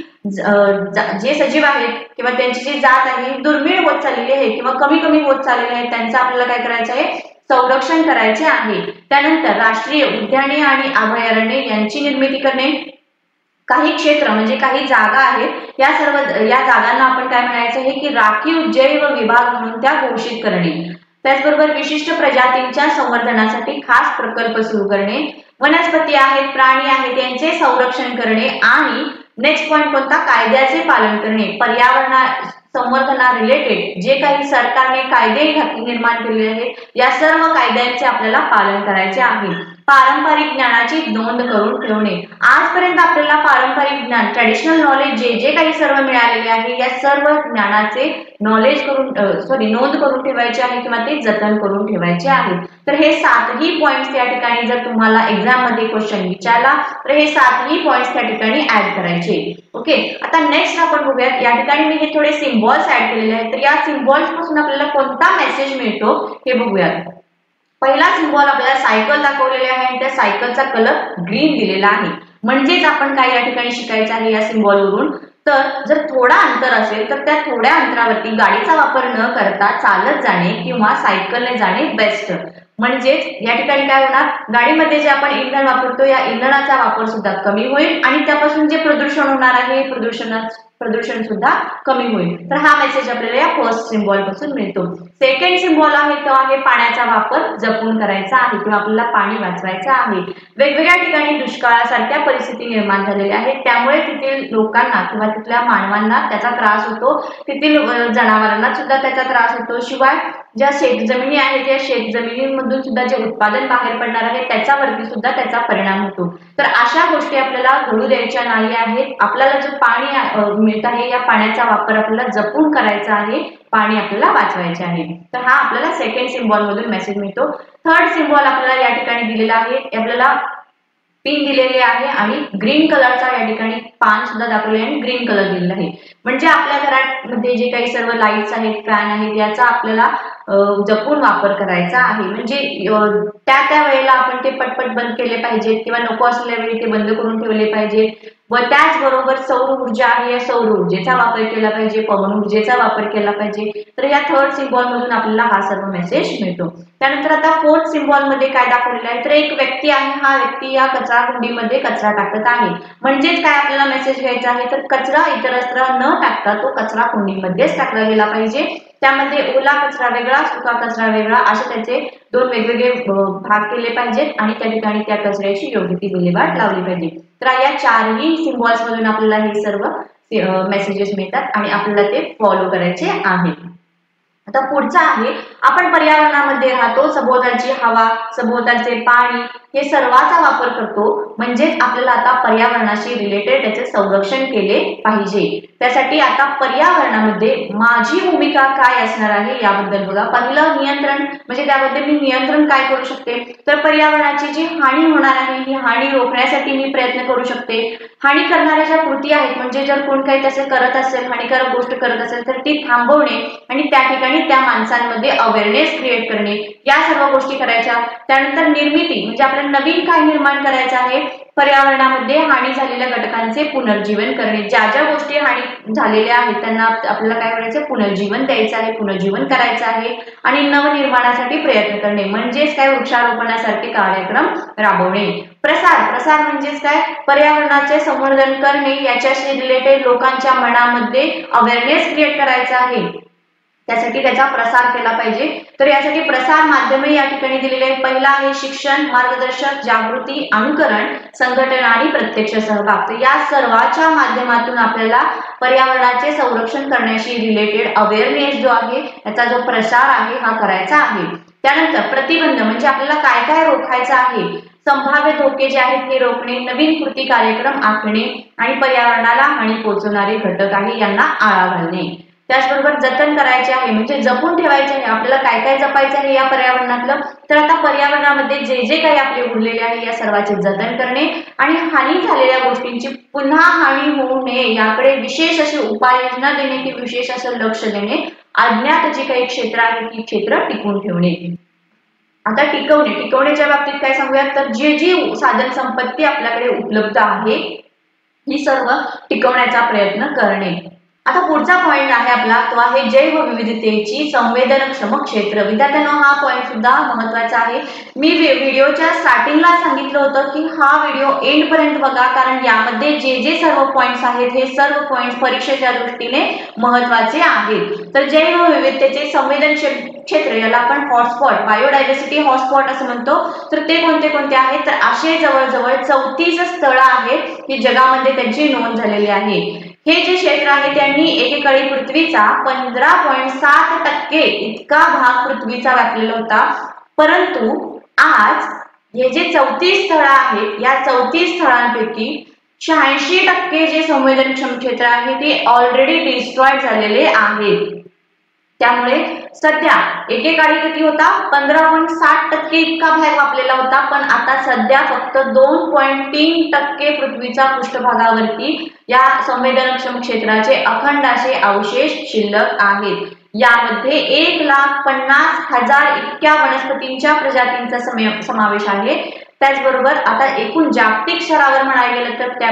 [SPEAKER 1] जे सजीव आहेत किंवा त्यांची जी जात आहे दुर्मिळ होत चाललेली आहे किंवा कमी कमी होत चाललेली आहे, त्यांचं आपल्याला काय करायचं आहे, संरक्षण करायचे आहे. त्यानंतर राष्ट्रीय उद्याने आणि अभयारण्ये यांची निर्मिती करणे. काही क्षेत्र म्हणजे काही जागा आहेत, या जागांना आपण काय म्हणायचं आहे की राखीव जैव विभाग म्हणून त्या घोषित करणे. त्याचबरोबर विशिष्ट प्रजातींच्या संवर्धनासाठी खास प्रकल्प सुरू करणे. वनस्पती आहेत, प्राणी आहेत यांचे संरक्षण करणे. आणि नेक्स्ट पॉइंट कोणता, कायद्याचे पालन करणे. पर्यावरणा संवर्धना रिलेटेड जे काही सरकारने कायदे निर्माण केलेले आहेत या सर्व कायद्यांचे आपल्याला पालन करायचे आहे. पारंपरिक ज्ञानाची नोंद करून ठेवणे. आजपर्यंत आपल्याला पारंपरिक ज्ञान, ट्रॅडिशनल नॉलेज जे काही सर्व मिळालेले आहे या सर्व ज्ञानाचे नोंद करून ठेवायचे आहे किंवा ते जतन करून ठेवायचे आहे. तर हे 7ही पॉइंट्स या ठिकाणी जर तुम्हाला एक्झाम मध्ये क्वेश्चन विचारला तर हे 7ही पॉइंट्स त्या ठिकाणी ऍड करायचे. ओके. आता नेक्स्ट आपण बघूयात, या ठिकाणी मी हे थोडे सिम्बॉल्स ऍड केलेले आहेत. तर या सिम्बॉल्स पासून आपल्याला कोणता मेसेज मिळतो हे बघूयात. पहिला सिम्बॉल आपल्याला सायकल दाखवलेले आहे आणि त्या सायकलचा कलर ग्रीन दिलेला आहे. म्हणजेच आपण काय या ठिकाणी शिकायचं आहे या सिम्बॉल वरून, तर जर थोडा अंतर असेल तर त्या थोड्या अंतरावरती गाडीचा वापर न करता चालत जाणे किंवा सायकलने जाणे बेस्ट. म्हणजेच या ठिकाणी काय होणार, गाडीमध्ये जे आपण इंधन वापरतो या इंधनाचा वापर सुद्धा कमी होईल आणि त्यापासून जे प्रदूषण होणार आहे प्रदूषण सुद्धा कमी होईल. तर हा मेसेज आपल्याला या फर्स्ट सिम्बॉल पासून मिळतो. सेकंड सिम्बॉल आहे तो आहे पाण्याचा वापर जपून करायचा आहे किंवा आपल्याला पाणी वाचवायचं आहे. वेगवेगळ्या ठिकाणी दुष्काळासारख्या परिस्थिती निर्माण झालेल्या आहेत, त्यामुळे तिथील लोकांना किंवा तिथल्या मानवांना त्याचा त्रास होतो, तिथील जनावरांना सुद्धा त्याचा त्रास होतो. शिवाय ज्या शेतजमिनी आहेत त्या शेतजमिनींमधून सुद्धा जे उत्पादन बाहेर पडणार आहे त्याच्यावरती सुद्धा त्याचा परिणाम होतो. तर अशा गोष्टी आपल्याला घडू द्यायच्या नाही आहेत. आपल्याला जे पाणी मिळत आहे या पाण्याचा वापर आपल्याला जपून करायचा आहे, पाणी आपल्याला वाचवायचे आहे. तर हा आपल्याला सेकंड सिम्बॉल मधून मेसेज मिळतो. थर्ड सिम्बॉल आपल्याला या ठिकाणी दिलेला आहे, आपल्याला पिन दिलेले आहे आणि ग्रीन कलरचा या ठिकाणी पान सुद्धा दाखवले आणि ग्रीन कलर दिलेला आहे. म्हणजे आपल्या घरामध्ये जे काही सर्व लाईट्स आहेत, फॅन आहेत याचा आपल्याला जपून वापर करायचा आहे. म्हणजे त्या वेळेला आपण ते पटपट बंद केले पाहिजेत किंवा नको असलेल्या वेळी ते बंद करून ठेवले पाहिजे. व त्याचबरोबर सौर ऊर्जा आहे, या सौर ऊर्जेचा वापर केला पाहिजे, पवन ऊर्जेचा वापर केला पाहिजे. तर या थर्ड सिम्बॉल मधून आपल्याला हा सर्व मेसेज मिळतो. त्यानंतर आता फोर्थ सिम्बॉल मध्ये काय दाखवलेलं आहे, तर एक व्यक्ती आहे, हा व्यक्ती या कचरा कुंडीमध्ये कचरा टाकत आहे. म्हणजेच काय आपल्याला मेसेज घ्यायचा आहे, तर कचरा इतरत्र न टाकता तो कचरा कुंडीमध्येच टाकला गेला पाहिजे. त्यामध्ये ओला कचरा वेगळा, सुका कचरा वेगळा, असे त्याचे दोन वेगवेगळे भाग केले पाहिजेत आणि त्या ठिकाणी त्या कचऱ्याची योग्य ती विल्हेवाट लावली पाहिजे. तर या चारही सिम्बॉल्स मधून आपल्याला हे सर्व मेसेजेस मिळतात आणि आपल्याला ते फॉलो करायचे आहेत. आता पुढचा आहे, आपण पर्यावरणामध्ये राहतो, सभोवतालची हवा, सभोवतालचे पाणी हे सर्वांचा वापर करतो. म्हणजेच आपल्याला आता पर्यावरणाशी रिलेटेड त्याचे संरक्षण केले पाहिजे. त्यासाठी आता पर्यावरणामध्ये माझी भूमिका काय असणार आहे याबद्दल बघा. पहिलं नियंत्रण, म्हणजे त्यामध्ये मी नियंत्रण काय करू शकते, तर पर्यावरणाची जी हानी होणार आहे ही हानी रोखण्यासाठी मी प्रयत्न करू शकते. हानी करणाऱ्या ज्या कृती आहेत, म्हणजे जर कोण काही तसे करत असेल, हानिकारक गोष्ट करत असेल, तर ती थांबवणे आणि त्या ठिकाणी त्या माणसांमध्ये अवेअरनेस क्रिएट करणे, या सर्व गोष्टी करायच्या. त्यानंतर निर्मिती, म्हणजे आपल्याला नवीन काय निर्माण करायचं आहे, पर्यावरणामध्ये हानी झालेल्या घटकांचे पुनर्जीवन करणे. ज्या ज्या गोष्टी हानी झालेल्या आहेत त्यांना आपल्याला काय करायचं, पुनर्जीवन द्यायचं आहे, पुनर्जीवन करायचं आहे आणि नवनिर्माणासाठी प्रयत्न करणे. म्हणजेच काय, वृक्षारोपणासारखे कार्यक्रम राबवणे. प्रसार, प्रसार म्हणजेच काय, पर्यावरणाचे संवर्धन करणे, याच्याशी रिलेटेड लोकांच्या मनामध्ये अवेअरनेस क्रिएट करायचा आहे, त्यासाठी त्याचा प्रसार केला पाहिजे. तर यासाठी प्रसार माध्यम या ठिकाणी दिलेले आहेत. पहिला आहे शिक्षण, मार्गदर्शक, जागृती, अनुकरण, संघटन आणि प्रत्यक्ष सहभाग. तर या सर्वांच्या माध्यमातून आपल्याला पर्यावरणाचे संरक्षण करण्याशी रिलेटेड अवेअरनेस जो आहे, याचा जो प्रसार आहे हा करायचा आहे. त्यानंतर प्रतिबंध, म्हणजे आपल्याला काय काय रोखायचं आहे, संभाव्य धोके जे आहेत हे रोखणे, नवीन कृती कार्यक्रम आखणे आणि पर्यावरणाला हानी पोहोचवणारे घटक आहे यांना आळा घालणे. त्याचबरोबर जतन करायचे आहे, म्हणजे जपून ठेवायचे आहे, आपल्याला काय काय जपायचं आहे या पर्यावरणातलं. तर आता पर्यावरणामध्ये जे जे काही आपले उरलेले आहे या सर्वांचे जतन करणे आणि हानी झालेल्या गोष्टींची पुन्हा हानी होऊ नये याकडे विशेष अशी उपाययोजना देणे, की विशेष असं लक्ष देणे. अज्ञात जी काही क्षेत्र आहेत ती क्षेत्र टिकवून ठेवणे. आता टिकवणे, टिकवण्याच्या बाबतीत काय सांगूयात, तर जी जी साधन संपत्ती आपल्याकडे उपलब्ध आहे ही सर्व टिकवण्याचा प्रयत्न करणे. आता पुढचा पॉइंट आहे आपला, तो आहे जैवविविधतेची संवेदनक्षम क्षेत्र. विद्यार्थ्यांनो हा पॉइंट सुद्धा महत्वाचा आहे. मी व्हिडिओच्या स्टार्टिंगला सांगितलं होतं की हा व्हिडिओ एंड पर्यंत बघा, कारण यामध्ये जे जे सर्व पॉइंट्स आहेत हे सर्व पॉइंट्स परीक्षेच्या दृष्टीने महत्वाचे आहेत. तर जैवविविधतेचे संवेदनशील क्षेत्र, याला आपण हॉटस्पॉट, बायोडायव्हर्सिटी हॉटस्पॉट असं म्हणतो. तर ते कोणते कोणते आहेत, तर असे जवळजवळ 34 स्थळं आहेत की जगामध्ये त्यांची नोंद झालेली आहे. हे जे क्षेत्र आहे त्यांनी एकेकाळी पृथ्वीचा 15.7% इतका भाग पृथ्वीचा व्यापलेला होता. परंतु आज हे जे 34 स्थळं आहेत, या 34 स्थळांपैकी 86% जे संवेदनक्षम क्षेत्र आहे ते ऑलरेडी डिस्ट्रॉय झालेले आहेत. त्यामुळे सध्या एकेकाळी किती होता, 15.7% इतका भाग व्यापलेला होता, पण आता सध्या फक्त 2.3% पृथ्वीच्या पृष्ठभागावरती या संवेदनक्षम क्षेत्राचे अखंड असे अवशेष शिल्लक आहेत. यामध्ये 1,50,000 इतक्या वनस्पतींच्या प्रजातींचा समावेश आहे. त्याचबरोबर आता एकूण जागतिक स्तरावर म्हणायला गेलं तर त्या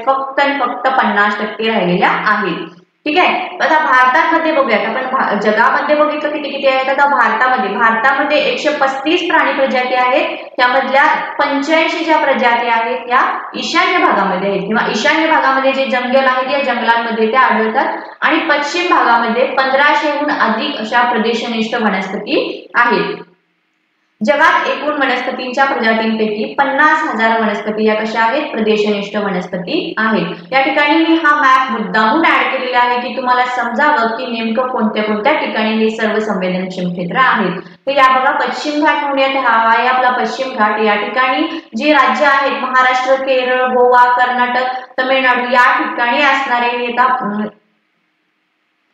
[SPEAKER 1] फक्त 50% राहिलेल्या आहेत. ठीक आहे. आता भारतामध्ये बघूयात आपण, जगामध्ये बघितलं किती किती आहेत. आता भारतामध्ये 135 प्राणी प्रजाती आहेत. त्यामधल्या 85 ज्या प्रजाती आहेत त्या ईशान्य भागामध्ये आहेत, किंवा ईशान्य भागामध्ये जे जंगल आहेत या जंगलांमध्ये त्या आढळतात. आणि पश्चिम भागामध्ये 1500हून अधिक अशा प्रदेशनिष्ठ वनस्पती आहेत. जगात एकूण वनस्पतींच्या प्रजातींपैकी 50,000 वनस्पती या कशा आहेत, प्रदेशनिष्ठ वनस्पती आहेत. या ठिकाणी मी हा मॅप मुद्दामून ऍड केलेला आहे की तुम्हाला समजावं की नेमकं कोणत्या कोणत्या ठिकाणी हे सर्व संवेदनशील क्षेत्र आहेत. तर या बघा, पश्चिम घाट म्हणूयात, हा आहे आपला पश्चिम घाट. या ठिकाणी जी राज्य आहेत, महाराष्ट्र, केरळ, गोवा, कर्नाटक, तमिळनाडू, या ठिकाणी असणारे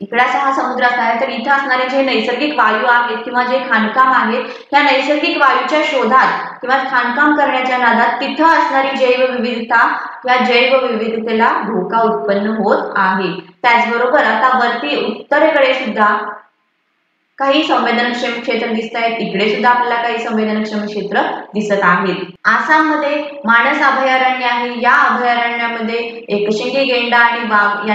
[SPEAKER 1] इकडे असा हा समुद्र असणार आहे. तर इथं असणारे जे नैसर्गिक वायू आहेत किंवा जे खाणकाम आहेत, त्या नैसर्गिक वायूच्या शोधात किंवा खाणकाम करण्याच्या नादात तिथं असणारी जैवविविधता, या जैवविविधतेला धोका उत्पन्न होत आहे. त्याचबरोबर आता वरती उत्तरेकडे सुद्धा काही संवेदनक्षम क्षेत्र दिसत आहेत, इकडे सुद्धा आपल्याला काही संवेदनक्षम क्षेत्र दिसत आहेत. आसाममध्ये मानस अभयारण्य आहे. या अभयारण्यामध्ये एकशिंगी गेंडा आणि वाघ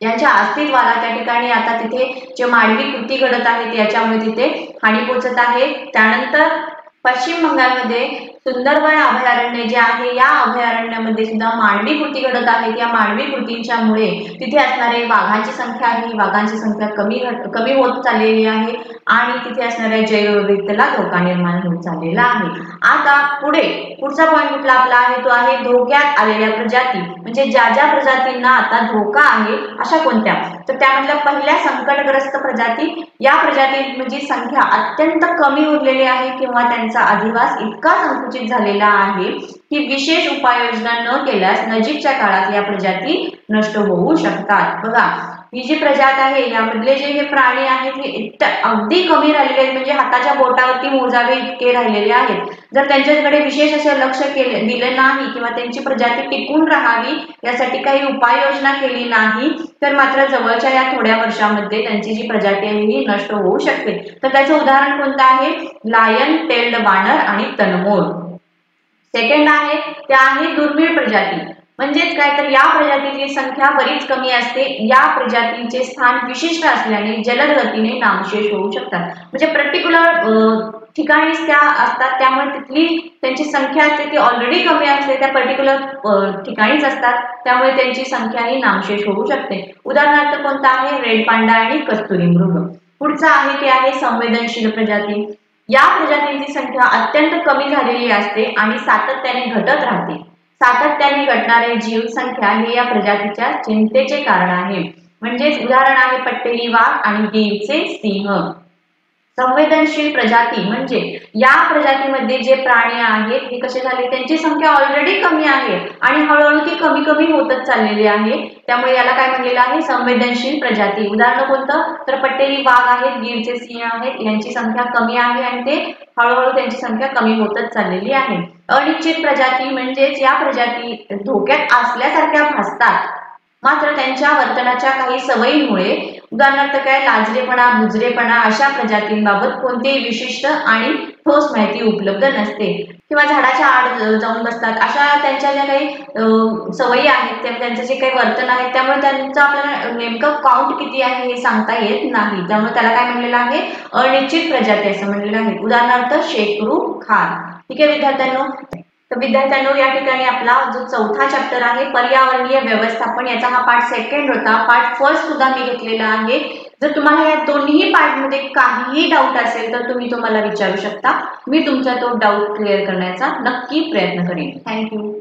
[SPEAKER 1] यांच्या अस्तित्वाला त्या ठिकाणी आता तिथे जे मानवी कृती घडत आहेत याच्यामुळे तिथे हानी पोचत आहे. त्यानंतर पश्चिम बंगालमध्ये सुंदरबन अभयारण्य जे आहे, या अभयारण्यामध्ये सुद्धा मानवी कृती घडत आहेत. या मानवी कृतींच्यामुळे तिथे असणारे वाघांची संख्या आहे, वाघांची संख्या कमी होत चाललेली आहे आणि तिथे असणाऱ्या जैवविविधतेला धोका निर्माण होत चाललेला आहे. आता पुढचा पॉईंट कुठला आपला आहे, तो आहे धोक्यात आलेल्या प्रजाती. म्हणजे ज्या ज्या प्रजातींना आता धोका आहे अशा कोणत्या, तर त्यामधल्या पहिल्या संकटग्रस्त प्रजाती. या प्रजाती म्हणजे संख्या अत्यंत कमी उरलेली आहे किंवा त्यांचा अधिवास इतका संकुचित झालेला आहे की विशेष उपाययोजना न केल्यास नजीकच्या काळात या प्रजाती नष्ट होऊ शकतात. बघा, ही जी प्रजात आहे यामधले जे हे प्राणी आहेत हे अगदी कमी राहिलेले आहेत, म्हणजे हाताच्या बोटावरती मोजावे इतके राहिलेले आहेत. जर त्यांच्याकडे विशेष असे लक्ष दिले नाही किंवा त्यांची प्रजाती टिकून राहावी यासाठी काही उपाययोजना केली नाही तर मात्र जवळच्या या थोड्या वर्षांमध्ये त्यांची जी प्रजाती आहे ही नष्ट होऊ शकते. तर त्याचं उदाहरण कोणतं आहे, लायन टेल्ड वानर आणि तनमोर. सेकंड आहे त्या आहे दुर्मिळ प्रजाती. म्हणजेच काय, तर या प्रजातीची संख्या बरीच कमी असते. या प्रजातीचे स्थान विशिष्ट असल्याने जलद गतीने नामशेष होऊ शकतात. म्हणजे पर्टिक्युलर ठिकाणीच त्या असतात, त्यामुळे तिथली त्यांची संख्या असते ती ऑलरेडी कमी असते, त्या पर्टिक्युलर ठिकाणीच असतात, त्यामुळे त्यांची संख्या ही नामशेष होऊ शकते. उदाहरणार्थ कोणता आहे, रेड पांडा आणि कस्तुरी मृग. पुढचा आहे ते आहे संवेदनशील प्रजाती. या प्रजातींची संख्या अत्यंत कमी झालेली असते आणि सातत्याने घटत राहते. सातत्याने घटणारे जीव संख्या हे या प्रजातीच्या चिंतेचे कारण आहे. म्हणजेच उदाहरण आहे पट्टेरी वाघ आणि गीरचे सिंह. संवेदनशील प्रजाती म्हणजे या प्रजातीमध्ये जे प्राणी आहेत हे कसे झाले, त्यांची संख्या ऑलरेडी कमी आहे आणि हळूहळू ती कमी होतच चाललेली आहे, त्यामुळे याला काय म्हणलेलं आहे, संवेदनशील प्रजाती. उदाहरण कोणतं, तर पट्टेरी वाघ आहेत, गीरचे सिंह आहेत, यांची संख्या कमी आहे आणि ते हळूहळू त्यांची संख्या कमी होतच चाललेली आहे. अनिश्चित प्रजाती म्हणजेच या प्रजाती धोक्यात असल्यासारख्या भासतात मात्र त्यांच्या वर्तनाच्या काही सवयीमुळे, उदाहरणार्थ काय, लाजरेपणा, बुजरेपणा अशा प्रजातींबाबत कोणतीही विशिष्ट आणि ठोस माहिती उपलब्ध नसते किंवा झाडाच्या आड जाऊन बसतात. अशा त्यांच्या ज्या काही सवयी आहेत, त्यांचं जे काही वर्तन आहे त्यामुळे त्यांचं आपल्याला नेमकं काउंट किती आहे हे सांगता येत नाही, त्यामुळे त्याला काय म्हणलेलं आहे, अनिश्चित प्रजाती असं म्हणलेलं आहे. उदाहरणार्थ शेकरू खार. ठीक आहे विद्यार्थ्यांनो. तर विद्यार्थ्यांनो या ठिकाणी आपला जो चौथा चॅप्टर आहे पर्यावरणीय व्यवस्थापन, याचा हा पार्ट सेकंड होता. पार्ट फर्स्ट सुद्धा मी घेतलेला आहे. जर तुम्हाला या दोन्ही पार्ट मध्ये काहीही डाऊट असेल तर तुम्ही तो मला विचारू शकता. मी तुमचा तो डाऊट क्लिअर करण्याचा नक्की प्रयत्न करेन. थँक्यू.